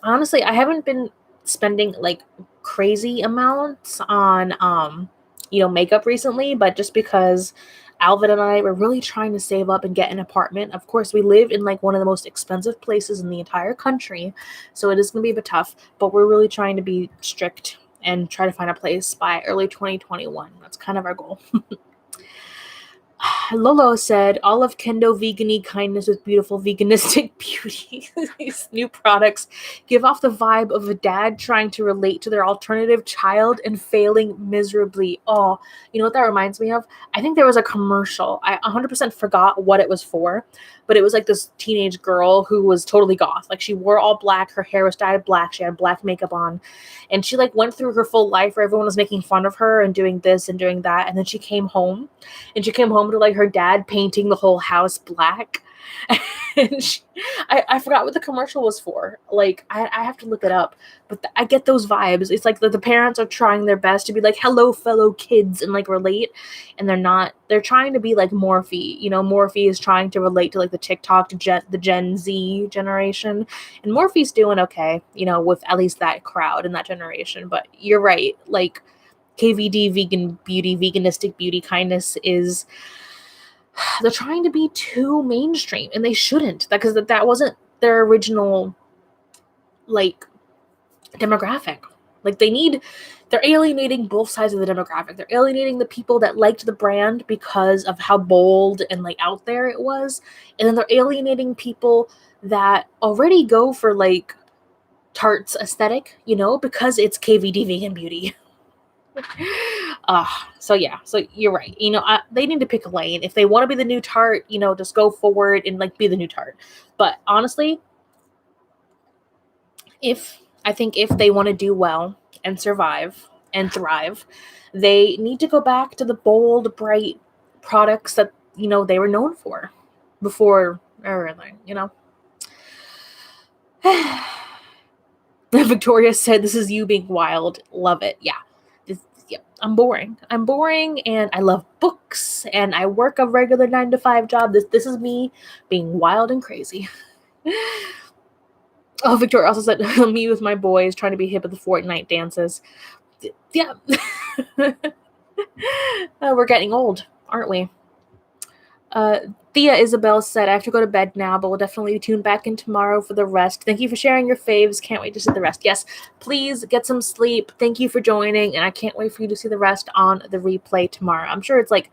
Honestly, I haven't been spending like crazy amounts on makeup recently, but just because Alvin and I were really trying to save up and get an apartment. Of course, we live in like one of the most expensive places in the entire country, so it is going to be a bit tough, but we're really trying to be strict and try to find a place by early 2021. That's kind of our goal. Lolo said, all of Kendo Vegan-y kindness with beautiful veganistic beauty. These new products give off the vibe of a dad trying to relate to their alternative child and failing miserably. Oh, you know what that reminds me of? I think there was a commercial. I 100% forgot what it was for, but it was like this teenage girl who was totally goth. Like she wore all black, her hair was dyed black, she had black makeup on, and she like went through her full life where everyone was making fun of her and doing this and doing that, and then she came home to like her dad painting the whole house black. And I forgot what the commercial was for. Like I have to look it up, but I get those vibes. It's like the parents are trying their best to be like, hello fellow kids, and like relate, and they're trying to be like Morphe. Morphe is trying to relate to like the TikTok the Gen Z generation, and Morphe's doing okay, with at least that crowd and that generation. But you're right, like KVD vegan beauty, veganistic beauty kindness is, they're trying to be too mainstream, and they shouldn't, because that wasn't their original like demographic. Like they're alienating both sides of the demographic. They're alienating the people that liked the brand because of how bold and like out there it was, and then they're alienating people that already go for like Tarte's aesthetic, because it's KVD vegan beauty. So you're right. They need to pick a lane. If they want to be the new Tarte, just go forward and like be the new Tarte. But honestly, I think if they want to do well and survive and thrive, they need to go back to the bold, bright products that they were known for before everything. Victoria said, "This is you being wild. Love it." Yeah. I'm boring, and I love books, and I work a regular 9-to-5 job. This is me being wild and crazy. Oh, Victoria also said, me with my boys trying to be hip at the Fortnite dances. Yeah. We're getting old, aren't we? Thea Isabel said, I have to go to bed now, but we'll definitely tune back in tomorrow for the rest. Thank you for sharing your faves. Can't wait to see the rest. Yes, please get some sleep. Thank you for joining, and I can't wait for you to see the rest on the replay tomorrow. I'm sure it's like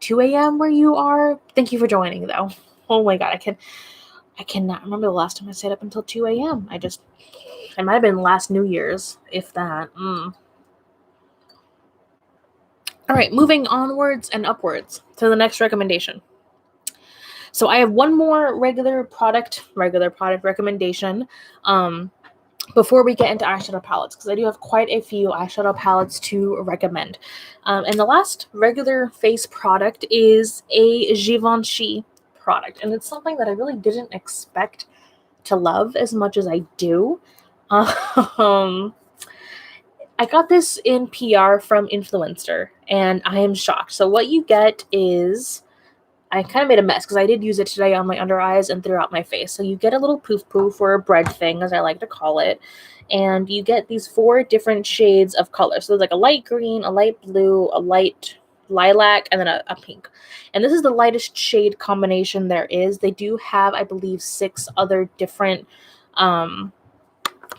2 a.m. where you are. Thank you for joining, though. Oh my god, I cannot remember the last time I stayed up until 2 a.m. It might have been last New Year's, if that. All right, moving onwards and upwards to the next recommendation. So I have one more regular product recommendation before we get into eyeshadow palettes, because I do have quite a few eyeshadow palettes to recommend. And the last regular face product is a Givenchy product, and it's something that I really didn't expect to love as much as I do. I got this in PR from Influencer, and I am shocked. So what you get is, I kind of made a mess because I did use it today on my under eyes and throughout my face. So you get a little poof poof, or a bread thing, as I like to call it. And you get these 4 different shades of color. So there's like a light green, a light blue, a light lilac, and then a pink. And this is the lightest shade combination there is. They do have, I believe, 6 other different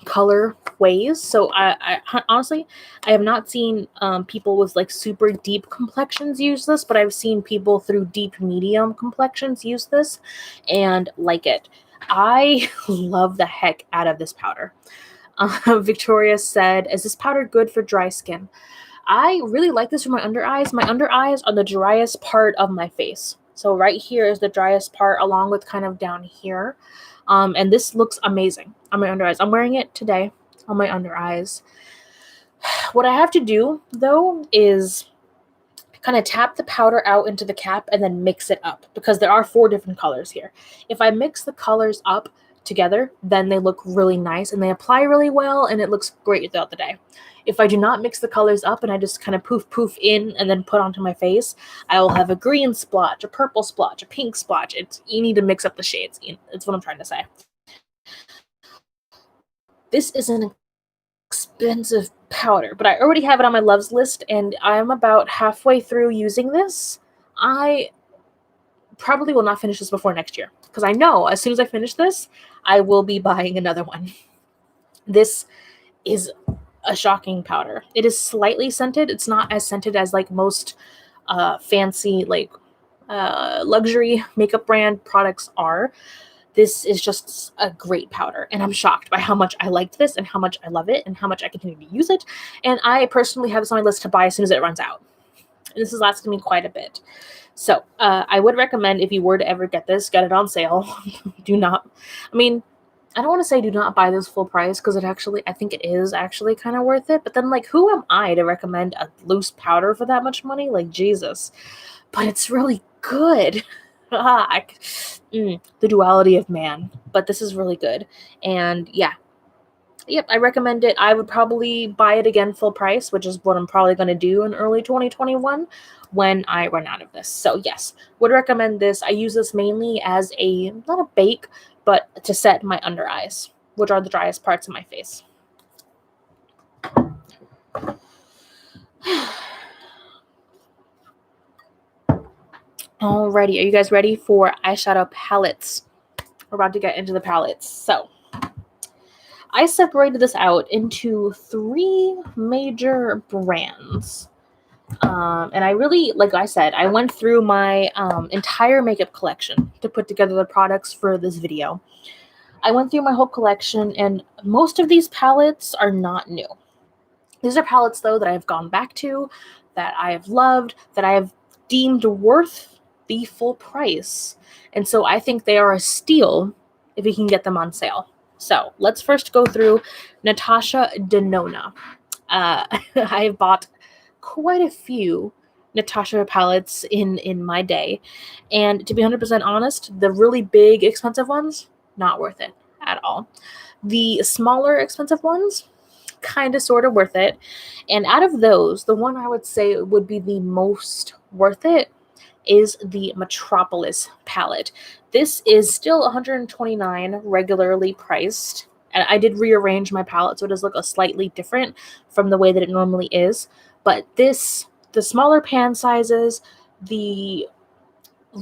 color ways. So I honestly, I have not seen people with like super deep complexions use this, but I've seen people through deep medium complexions use this and like it. I love the heck out of this powder. Victoria said, is this powder good for dry skin? I really like this for my under eyes. My under eyes are the driest part of my face. So right here is the driest part, along with kind of down here. And this looks amazing on my under eyes. I'm wearing it today on my under eyes. What I have to do, though, is kind of tap the powder out into the cap and then mix it up, because there are 4 different colors here. If I mix the colors up together, then they look really nice and they apply really well, and it looks great throughout the day. If I do not mix the colors up and I just kind of poof in and then put onto my face, I will have a green splotch, a purple splotch, a pink splotch. You need to mix up the shades. That's what I'm trying to say. This is an expensive powder, but I already have it on my loves list, and I'm about halfway through using this. I probably will not finish this before next year, because I know as soon as I finish this, I will be buying another one. This is a shocking powder. It is slightly scented. It's not as scented as like most fancy like luxury makeup brand products are. This is just a great powder, and I'm shocked by how much I liked this and how much I love it and how much I continue to use it. And I personally have this on my list to buy as soon as it runs out. And this is lasting me quite a bit. So I would recommend, if you were to ever get this, get it on sale. Do not, I mean, I don't want to say do not buy this full price, because I think it is actually kind of worth it. But then, like, who am I to recommend a loose powder for that much money? Like, Jesus. But it's really good. The duality of man. But this is really good. And yeah. Yep, I recommend it. I would probably buy it again full price, which is what I'm probably going to do in early 2021 when I run out of this. So yes, would recommend this. I use this mainly as not a bake, but to set my under eyes, which are the driest parts of my face. Alrighty, are you guys ready for eyeshadow palettes? We're about to get into the palettes. So I separated this out into 3 major brands. And I really, like I said, I went through my entire makeup collection to put together the products for this video. I went through my whole collection, and most of these palettes are not new. These are palettes, though, that I've gone back to, that I have loved, that I have deemed worth the full price. And so I think they are a steal if you can get them on sale. So let's first go through Natasha Denona. I have bought quite a few Natasha palettes in my day, and to be 100% honest, the really big expensive ones, not worth it at all. The smaller expensive ones, kind of sort of worth it. And out of those, the one I would say would be the most worth it is the Metropolis palette. This is still $129 regularly priced. And I did rearrange my palette so it does look a slightly different from the way that it normally is. But the smaller pan sizes, the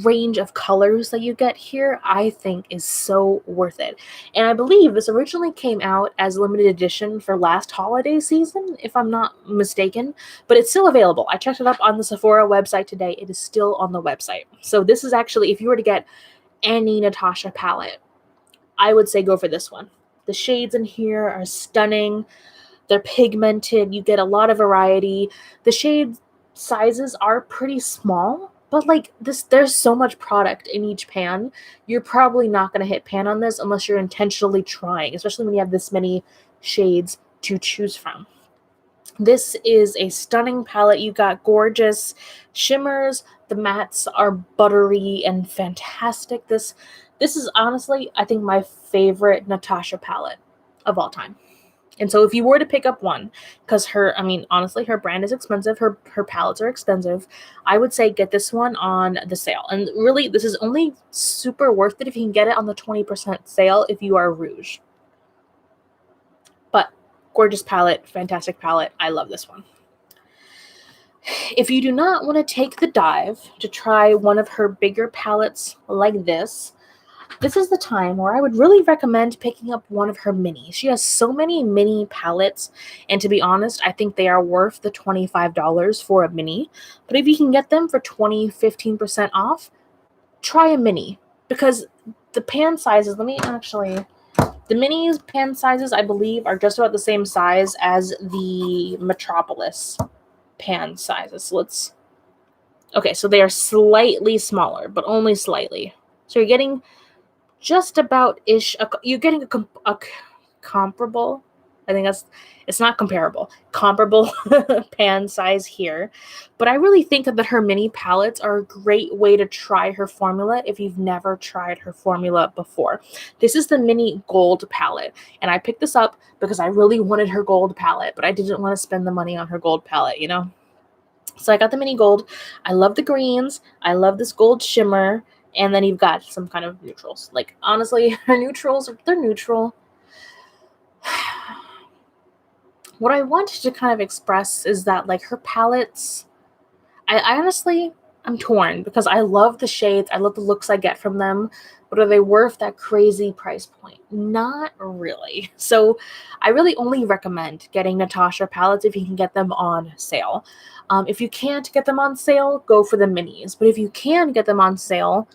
range of colors that you get here, I think is so worth it. And I believe this originally came out as limited edition for last holiday season, if I'm not mistaken, but it's still available. I checked it up on the Sephora website today. It is still on the website. So this is actually, if you were to get any Natasha palette, I would say go for this one. The shades in here are stunning. They're pigmented. You get a lot of variety. The shade sizes are pretty small, But like this, there's so much product in each pan. You're probably not going to hit pan on this unless you're intentionally trying, especially when you have this many shades to choose from. This is a stunning palette. You got gorgeous shimmers. The mattes are buttery and fantastic. This is honestly, I think, my favorite Natasha palette of all time. And so if you were to pick up one, because honestly, her brand is expensive, her palettes are expensive, I would say get this one on the sale. And really, this is only super worth it if you can get it on the 20% sale if you are Rouge. But gorgeous palette, fantastic palette. I love this one. If you do not want to take the dive to try one of her bigger palettes like this is the time where I would really recommend picking up one of her minis. She has so many mini palettes, and to be honest, I think they are worth the $25 for a mini. But if you can get them for 15% off, try a mini, because the pan sizes, the minis pan sizes, I believe, are just about the same size as the Metropolis pan sizes. Okay, so they are slightly smaller, but only slightly. So you're getting just about you're getting a comparable, I think it's not comparable, comparable pan size here. But I really think that her mini palettes are a great way to try her formula if you've never tried her formula before. This is the mini gold palette, and I picked this up because I really wanted her gold palette, but I didn't want to spend the money on her gold palette, you know? So I got the mini gold. I love the greens. I love this gold shimmer. And then you've got some kind of neutrals. Like, honestly, her neutrals, they're neutral. What I wanted to kind of express is that, like, her palettes, I honestly, I'm torn because I love the shades. I love the looks I get from them. But are they worth that crazy price point? Not really. So I really only recommend getting Natasha palettes if you can get them on sale. If you can't get them on sale, go for the minis. But if you can get them on sale,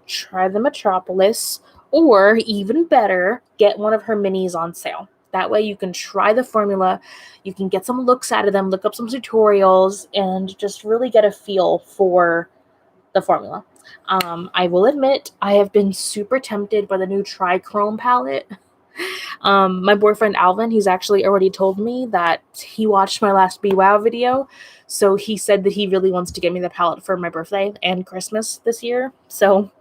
try the Metropolis, or even better, get one of her minis on sale. That way you can try the formula, you can get some looks out of them, look up some tutorials, and just really get a feel for the formula. I will admit, I have been super tempted by the new Chrome palette. My boyfriend Alvin, he's actually already told me that he watched my last BWOW video, so he said that he really wants to get me the palette for my birthday and Christmas this year. So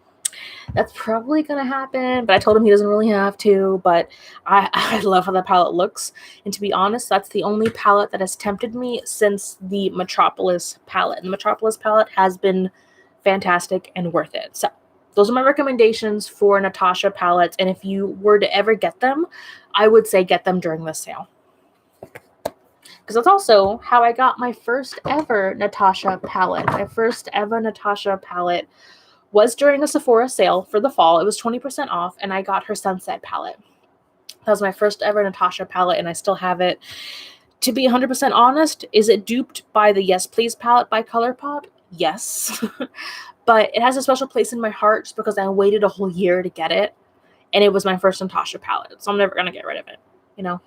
that's probably gonna happen, but I told him he doesn't really have to. But I love how the palette looks, and to be honest, that's the only palette that has tempted me since the Metropolis palette. And the Metropolis palette has been fantastic and worth it. So those are my recommendations for Natasha palettes, and if you were to ever get them, I would say get them during the sale. Because that's also how I got my first ever Natasha palette. My first ever Natasha palette was during a Sephora sale for the fall. It was 20% off, and I got her Sunset palette. That was my first ever Natasha palette, and I still have it. To be 100% honest, is it duped by the Yes Please palette by ColourPop? Yes. But it has a special place in my heart just because I waited a whole year to get it, and it was my first Natasha palette, so I'm never going to get rid of it, you know?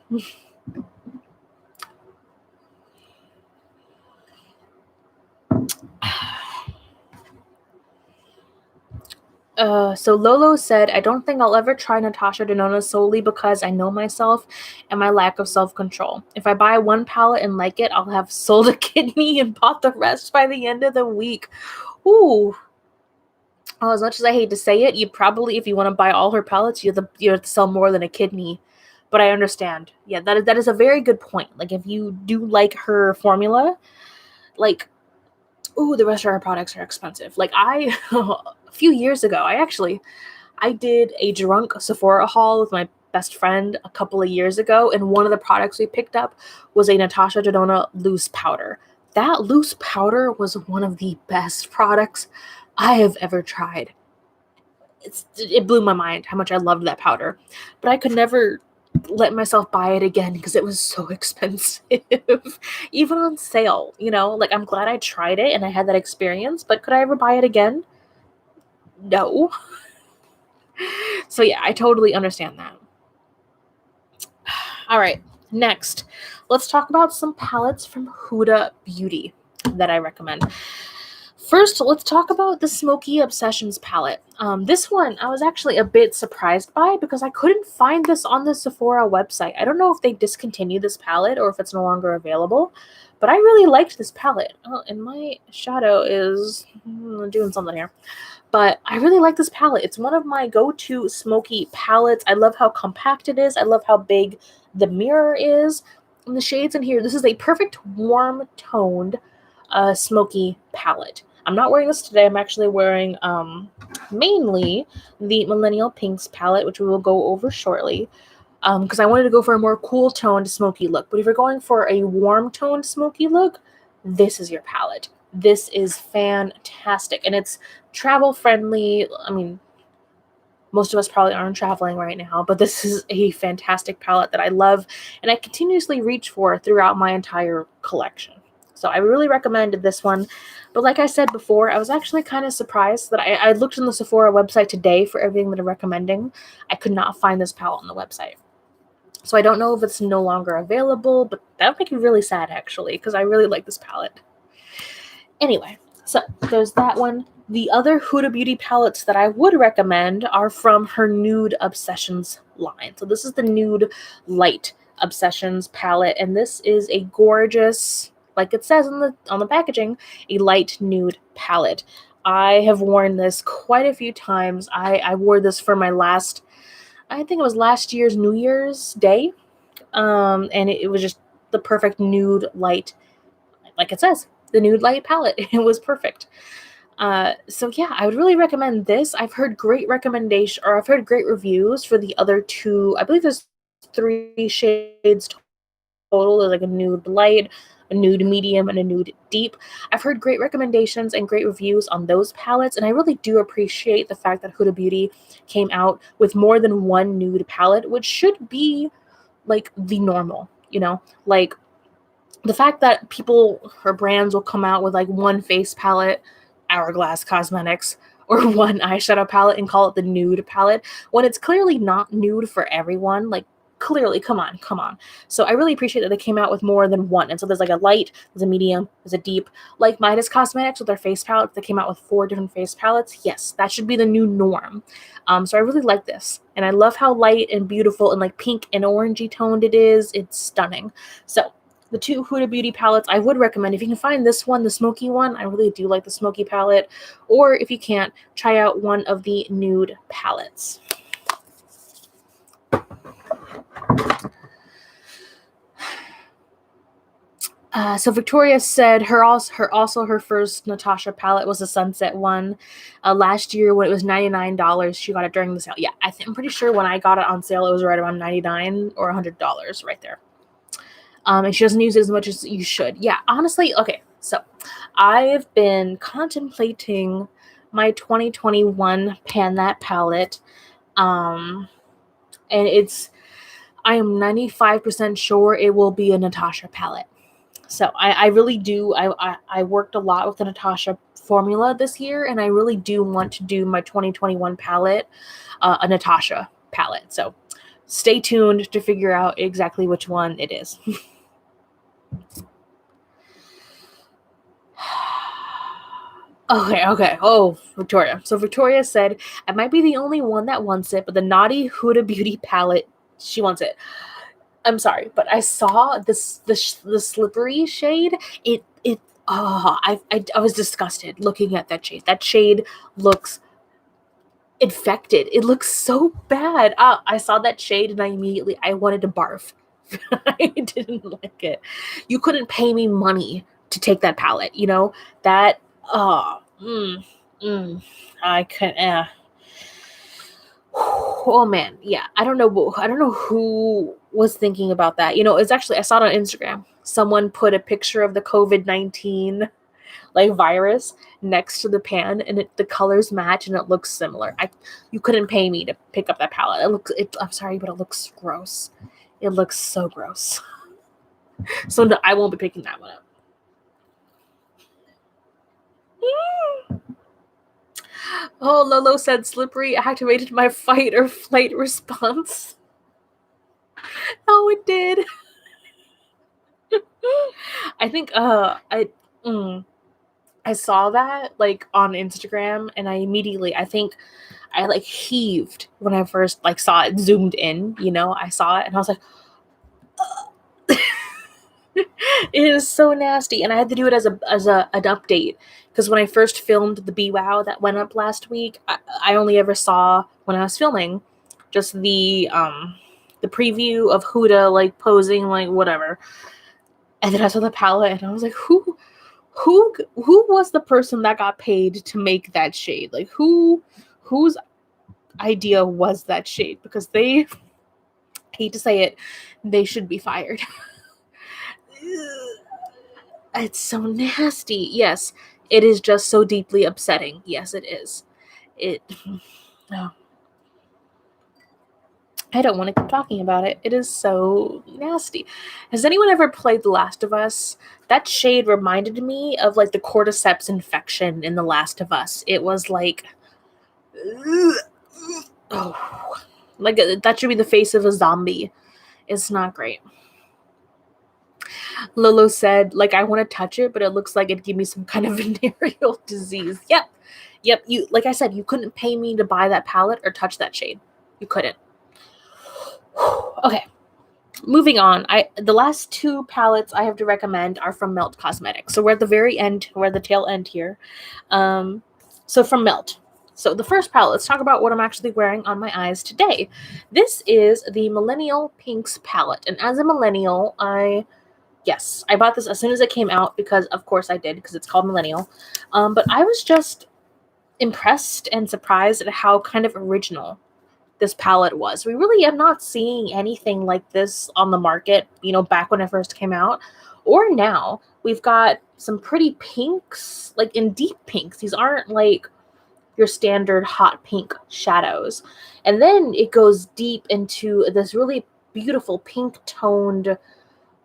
So Lolo said, I don't think I'll ever try Natasha Denona solely because I know myself and my lack of self-control. If I buy one palette and like it, I'll have sold a kidney and bought the rest by the end of the week. Ooh. Oh, as much as I hate to say it, you probably, if you want to buy all her palettes, you have to sell more than a kidney. But I understand. Yeah, that is a very good point. Like, if you do like her formula, like, ooh, the rest of her products are expensive. Like, a few years ago, I did a drunk Sephora haul with my best friend a couple of years ago, and one of the products we picked up was a Natasha Denona loose powder. That loose powder was one of the best products I have ever tried. It blew my mind how much I loved that powder, but I could never let myself buy it again because it was so expensive, even on sale, like, I'm glad I tried it and I had that experience, but could I ever buy it again? No. So yeah, I totally understand that. All right, next, let's talk about some palettes from Huda Beauty that I recommend. First, let's talk about the Smoky Obsessions palette. This one I was actually a bit surprised by because I couldn't find this on the Sephora website. I don't know if they discontinued this palette or if it's no longer available, but I really liked this palette. Oh, and my shadow is doing something here. But I really like this palette. It's one of my go-to smoky palettes. I love how compact it is. I love how big the mirror is. And the shades in here, this is a perfect warm toned smoky palette. I'm not wearing this today. I'm actually wearing mainly the Millennial Pinx palette, which we will go over shortly, because I wanted to go for a more cool toned smoky look. But if you're going for a warm toned smoky look, this is your palette. This is fantastic, and it's travel friendly. I mean, most of us probably aren't traveling right now, but this is a fantastic palette that I love and I continuously reach for throughout my entire collection. So I really recommended this one. But like I said before, I was actually kind of surprised that I looked on the Sephora website today for everything that I'm recommending. I could not find this palette on the website. So I don't know if it's no longer available, but that would make me really sad actually, because I really like this palette. Anyway, so there's that one. The other Huda Beauty palettes that I would recommend are from her Nude Obsessions line. So this is the Nude Light Obsessions palette, and this is a gorgeous, like it says on the packaging, a light nude palette. I have worn this quite a few times. I wore this for my last, I think it was last year's New Year's Day, and it was just the perfect nude light, like it says, the nude light palette. It was perfect. So yeah, I would really recommend this. I've heard great reviews for the other two. I believe there's 3 shades total. There's like a nude light, a nude medium, and a nude deep. I've heard great recommendations and great reviews on those palettes, and I really do appreciate the fact that Huda Beauty came out with more than one nude palette, which should be like the normal, like the fact that people or brands will come out with like one face palette, Hourglass Cosmetics, or one eyeshadow palette and call it the nude palette when it's clearly not nude for everyone. Like, clearly, come on. So I really appreciate that they came out with more than one. And so there's like a light, there's a medium, there's a deep. Like Midas Cosmetics with their face palette, they came out with 4 different face palettes. Yes, that should be the new norm. So I really like this. And I love how light and beautiful and like pink and orangey toned it is. It's stunning. So the 2 Huda Beauty palettes I would recommend. If you can find this one, the smoky one, I really do like the smoky palette. Or if you can't, try out one of the nude palettes. So Victoria said her first Natasha palette was a sunset one. Last year when it was $99, she got it during the sale. Yeah, I'm pretty sure when I got it on sale, it was right around $99 or $100 right there. And she doesn't use it as much as you should. Yeah, honestly, okay. So I've been contemplating my 2021 Pan That palette. And I am 95% sure it will be a Natasha palette. So I really do. I worked a lot with the Natasha formula this year, and I really do want to do my 2021 palette, a Natasha palette. So stay tuned to figure out exactly which one it is. Okay. Oh, Victoria. So Victoria said, I might be the only one that wants it, but the Naughty Huda Beauty palette, she wants it. I'm sorry, but I saw the slippery shade. I was disgusted looking at that shade. That shade looks infected. It looks so bad. I saw that shade and I wanted to barf. I didn't like it. You couldn't pay me money to take that palette, that. I couldn't. Oh man, yeah. I don't know who was thinking about that. It's actually, I saw it on Instagram. Someone put a picture of the COVID-19 like virus next to the pan, and the colors match and it looks similar. You couldn't pay me to pick up that palette. I'm sorry, but it looks gross. It looks so gross. So no, I won't be picking that one up. Oh, Lolo said slippery activated my fight or flight response. Oh, it did. I think I saw that like on Instagram, and I think I like heaved when I first like saw it zoomed in, you know, I saw it and I was like, it is so nasty. And I had to do it as an update, because when I first filmed the Be Wow that went up last week, I only ever saw, when I was filming, just the preview of Huda like posing like whatever. And then I saw the palette and I was like, who was the person that got paid to make that shade? Like whose idea was that shade? Because they, I hate to say it, they should be fired. It's so nasty. Yes, it is just so deeply upsetting. Yes, it is. It. Oh, I don't want to keep talking about it. It is so nasty. Has anyone ever played The Last of Us? That shade reminded me of like the cordyceps infection in The Last of Us. It was like, oh, like that should be the face of a zombie. It's not great. Lolo said, like, I want to touch it, but it looks like it'd give me some kind of venereal disease. Yep. You, like I said, you couldn't pay me to buy that palette or touch that shade. You couldn't. Okay. Moving on. The last two palettes I have to recommend are from Melt Cosmetics. So we're at the very end, we're at the tail end here. So from Melt. So the first palette, let's talk about what I'm actually wearing on my eyes today. This is the Millennial Pinx palette. And as a millennial, yes, I bought this as soon as it came out, because of course I did, because it's called Millennial. But I was just impressed and surprised at how kind of original this palette was. We really am not seeing anything like this on the market, you know, back when it first came out, or now. We've got some pretty pinks, like in deep pinks. These aren't like your standard hot pink shadows. And then it goes deep into this really beautiful pink toned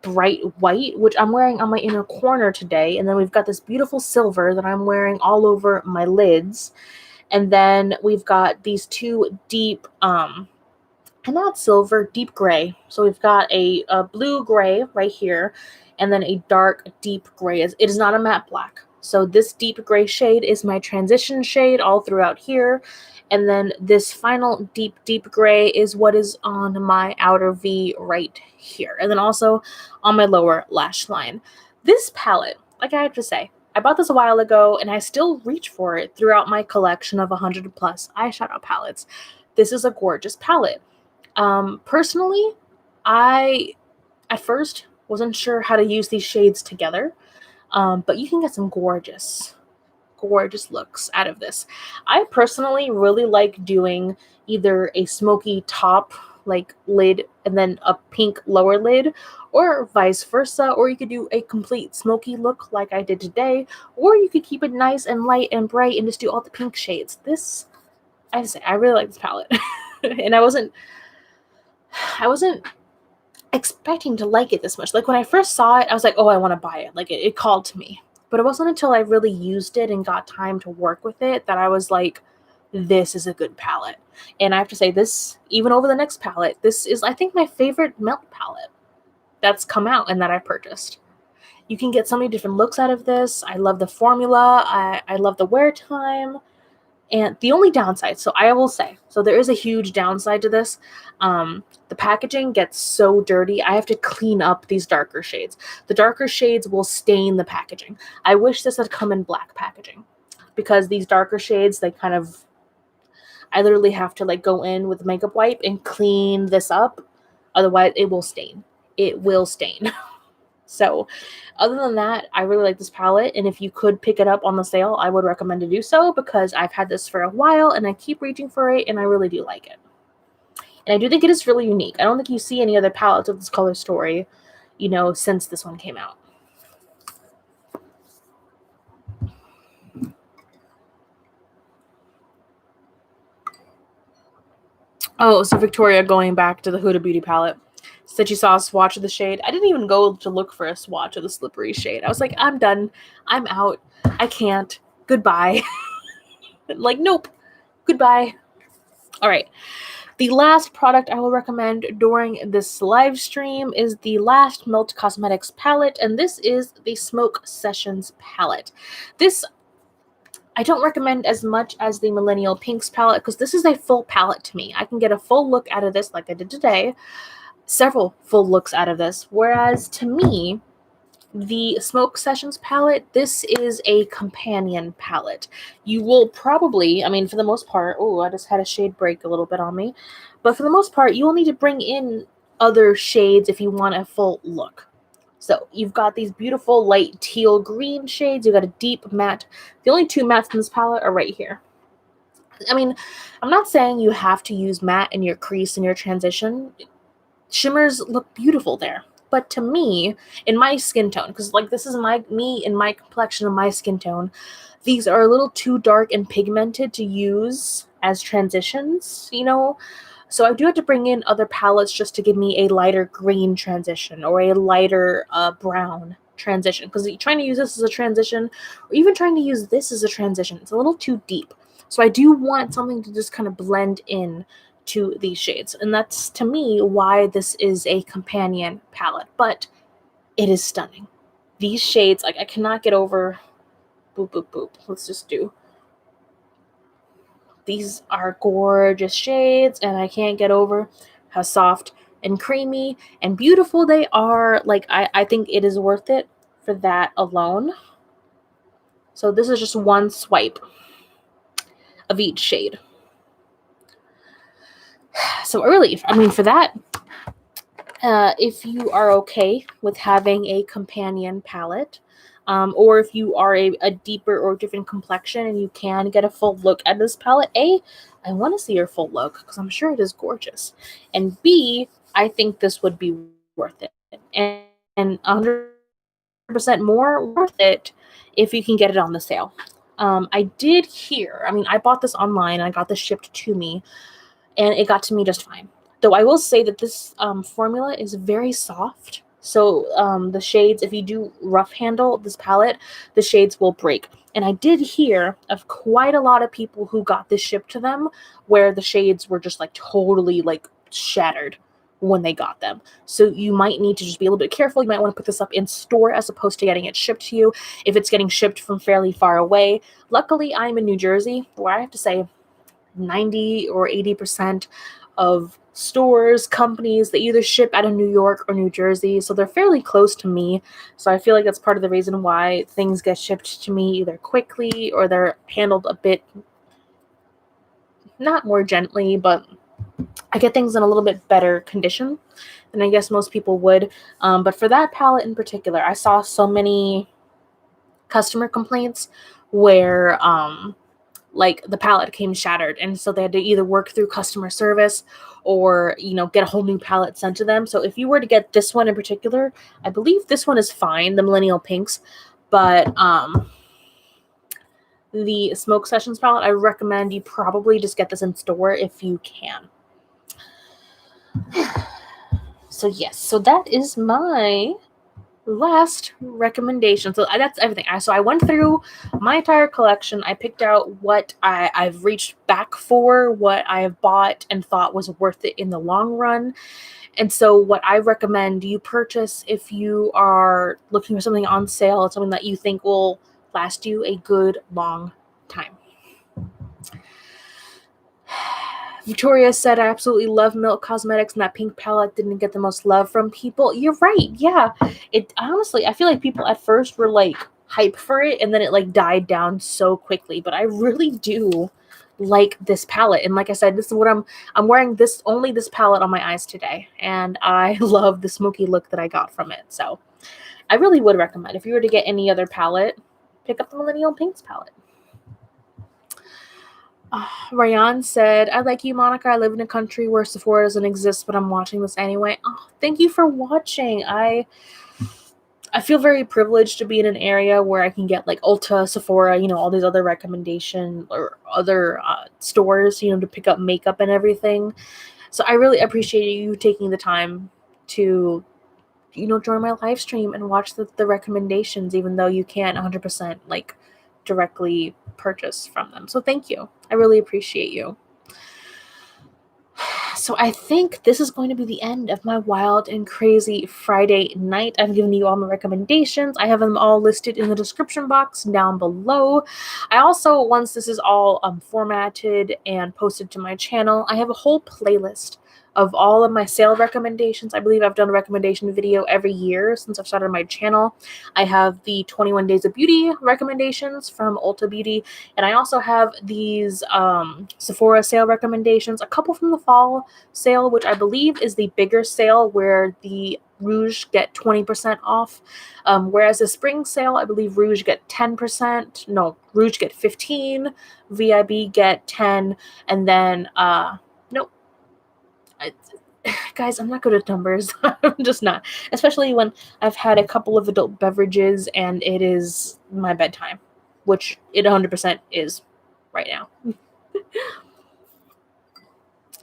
bright white, which I'm wearing on my inner corner today. And then we've got this beautiful silver that I'm wearing all over my lids. And then we've got these two deep, and not silver, deep gray. So we've got a blue gray right here, and then a dark deep gray. It is not a matte black. So this deep gray shade is my transition shade all throughout here. And then this final deep gray is what is on my outer V right here. And then also on my lower lash line. This palette, like I have to say, I bought this a while ago and I still reach for it throughout my collection of 100 plus eyeshadow palettes. This is a gorgeous palette. Personally, I at first wasn't sure how to use these shades together, but you can get some gorgeous looks out of this. I personally really like doing either a smoky top like lid and then a pink lower lid, or vice versa, or you could do a complete smoky look like I did today, or you could keep it nice and light and bright and just do all the pink shades. This, I really like this palette. And I wasn't expecting to like it this much. Like when I first saw it, I was like, oh, I want to buy it. Like it called to me. But it wasn't until I really used it and got time to work with it that I was like, this is a good palette. And I have to say, this, even over the next palette, this is, I think, my favorite Melt palette that's come out and that I purchased. You can get so many different looks out of this. I love the formula. I love the wear time. And the only downside, so I will say, so there is a huge downside to this. The packaging gets so dirty. I have to clean up these darker shades. The darker shades will stain the packaging. I wish this had come in black packaging, because these darker shades, they kind of, I literally have to like go in with a makeup wipe and clean this up. Otherwise, it will stain. It will stain. So other than that, I really like this palette, and if you could pick it up on the sale, I would recommend to do so, because I've had this for a while and I keep reaching for it and I really do like it. And I do think it is really unique. I don't think you see any other palettes of this color story, you know, since this one came out. Oh, so Victoria, going back to the Huda Beauty palette, said she saw a swatch of the shade. I didn't even go to look for a swatch of the slippery shade. I was like, I'm done. I'm out. I can't. Goodbye. Like, nope. Goodbye. All right. The last product I will recommend during this live stream is the Last Melt Cosmetics palette, and this is the Smoke Sessions palette. This I don't recommend as much as the Millennial Pinx palette because this is a full palette to me. I can get a full look out of this like I did today, several full looks out of this, whereas to me, the Smoke Sessions palette, this is a companion palette. You will probably, I mean, for the most part, oh, I just had a shade break a little bit on me, but for the most part, you will need to bring in other shades if you want a full look. So you've got these beautiful light teal green shades. You've got a deep matte. The only two mattes in this palette are right here. I mean, I'm not saying you have to use matte in your crease and your transition. Shimmers look beautiful there. But to me, in my skin tone, because like this is me in my complexion and my skin tone, these are a little too dark and pigmented to use as transitions, you know? So I do have to bring in other palettes just to give me a lighter green transition or a lighter brown transition. Because trying to use this as a transition, or even trying to use this as a transition, it's a little too deep. So I do want something to just kind of blend in to these shades. And that's, to me, why this is a companion palette. But it is stunning. These shades, like, I cannot get over... Boop, boop, boop. Let's just do... These are gorgeous shades, and I can't get over how soft and creamy and beautiful they are. Like, I think it is worth it for that alone. So this is just one swipe of each shade. So really, I mean, for that, if you are okay with having a companion palette, or if you are a deeper or different complexion and you can get a full look at this palette, A, I want to see your full look because I'm sure it is gorgeous. And B, I think this would be worth it. And 100% more worth it if you can get it on the sale. I did hear, I mean, I bought this online and I got this shipped to me and it got to me just fine. Though I will say that this formula is very soft. So the shades, if you do rough handle this palette, the shades will break. And I did hear of quite a lot of people who got this shipped to them where the shades were just like totally like shattered when they got them. So you might need to just be a little bit careful. You might want to put this up in store as opposed to getting it shipped to you if it's getting shipped from fairly far away. Luckily, I'm in New Jersey, where I have to say 90 or 80% of stores, companies, they either ship out of New York or New Jersey, so they're fairly close to me. So I feel like that's part of the reason why things get shipped to me either quickly or they're handled a bit, not more gently, but I get things in a little bit better condition than I guess most people would. But for that palette in particular, I saw so many customer complaints where like the palette came shattered, and so they had to either work through customer service or, you know, get a whole new palette sent to them. So if you were to get this one in particular, I believe this one is fine, the Millennial Pinx, but the Smoke Sessions palette, I recommend you probably just get this in store if you can. So yes, so that is my last recommendation. So that's everything. So I went through my entire collection. I picked out what I've reached back for, what I have bought and thought was worth it in the long run. And so what I recommend you purchase if you are looking for something on sale, something that you think will last you a good long time. Victoria said, I absolutely love Milk Cosmetics, and that pink palette didn't get the most love from people. You're right. Yeah. It honestly, I feel like people at first were like hype for it, and then it like died down so quickly. But I really do like this palette. And like I said, this is what I'm wearing only this palette on my eyes today. And I love the smoky look that I got from it. So I really would recommend, if you were to get any other palette, pick up the Millennial Pinx palette. Ryan said, I like you, Monica. I live in a country where Sephora doesn't exist, but I'm watching this anyway. Oh, thank you for watching. I feel very privileged to be in an area where I can get like Ulta, Sephora, you know, all these other recommendation or other stores, you know, to pick up makeup and everything. So I really appreciate you taking the time to, you know, join my live stream and watch the recommendations, even though you can't 100% like directly purchase from them. So thank you. I really appreciate you. So I think this is going to be the end of my wild and crazy Friday night. I've given you all my recommendations. I have them all listed in the description box down below. I also, once this is all formatted and posted to my channel, I have a whole playlist of all of my sale recommendations. I believe I've done a recommendation video every year since I've started my channel. I have the 21 Days of Beauty recommendations from Ulta Beauty, and I also have these Sephora sale recommendations, a couple from the fall sale, which I believe is the bigger sale where the Rouge get 20% off. Whereas the spring sale, I believe Rouge get 10%. No, Rouge get 15, VIB get 10, and then nope. Guys, I'm not good at numbers. I'm just not. Especially when I've had a couple of adult beverages and it is my bedtime, which it 100% is right now.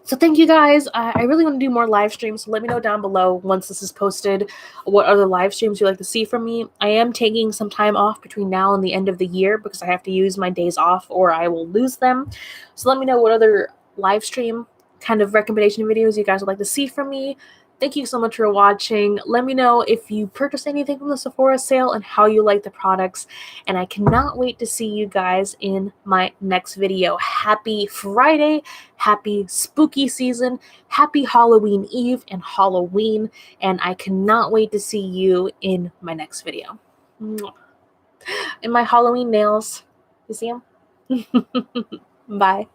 So thank you guys. I really want to do more live streams. So let me know down below once this is posted what other live streams you'd like to see from me. I am taking some time off between now and the end of the year because I have to use my days off or I will lose them. So let me know what other live stream kind of recommendation videos you guys would like to see from me. Thank you so much for watching. Let me know if you purchased anything from the Sephora sale and how you like the products. And I cannot wait to see you guys in my next video. Happy Friday. Happy spooky season. Happy Halloween Eve and Halloween. And I cannot wait to see you in my next video. In my Halloween nails. You see them? Bye.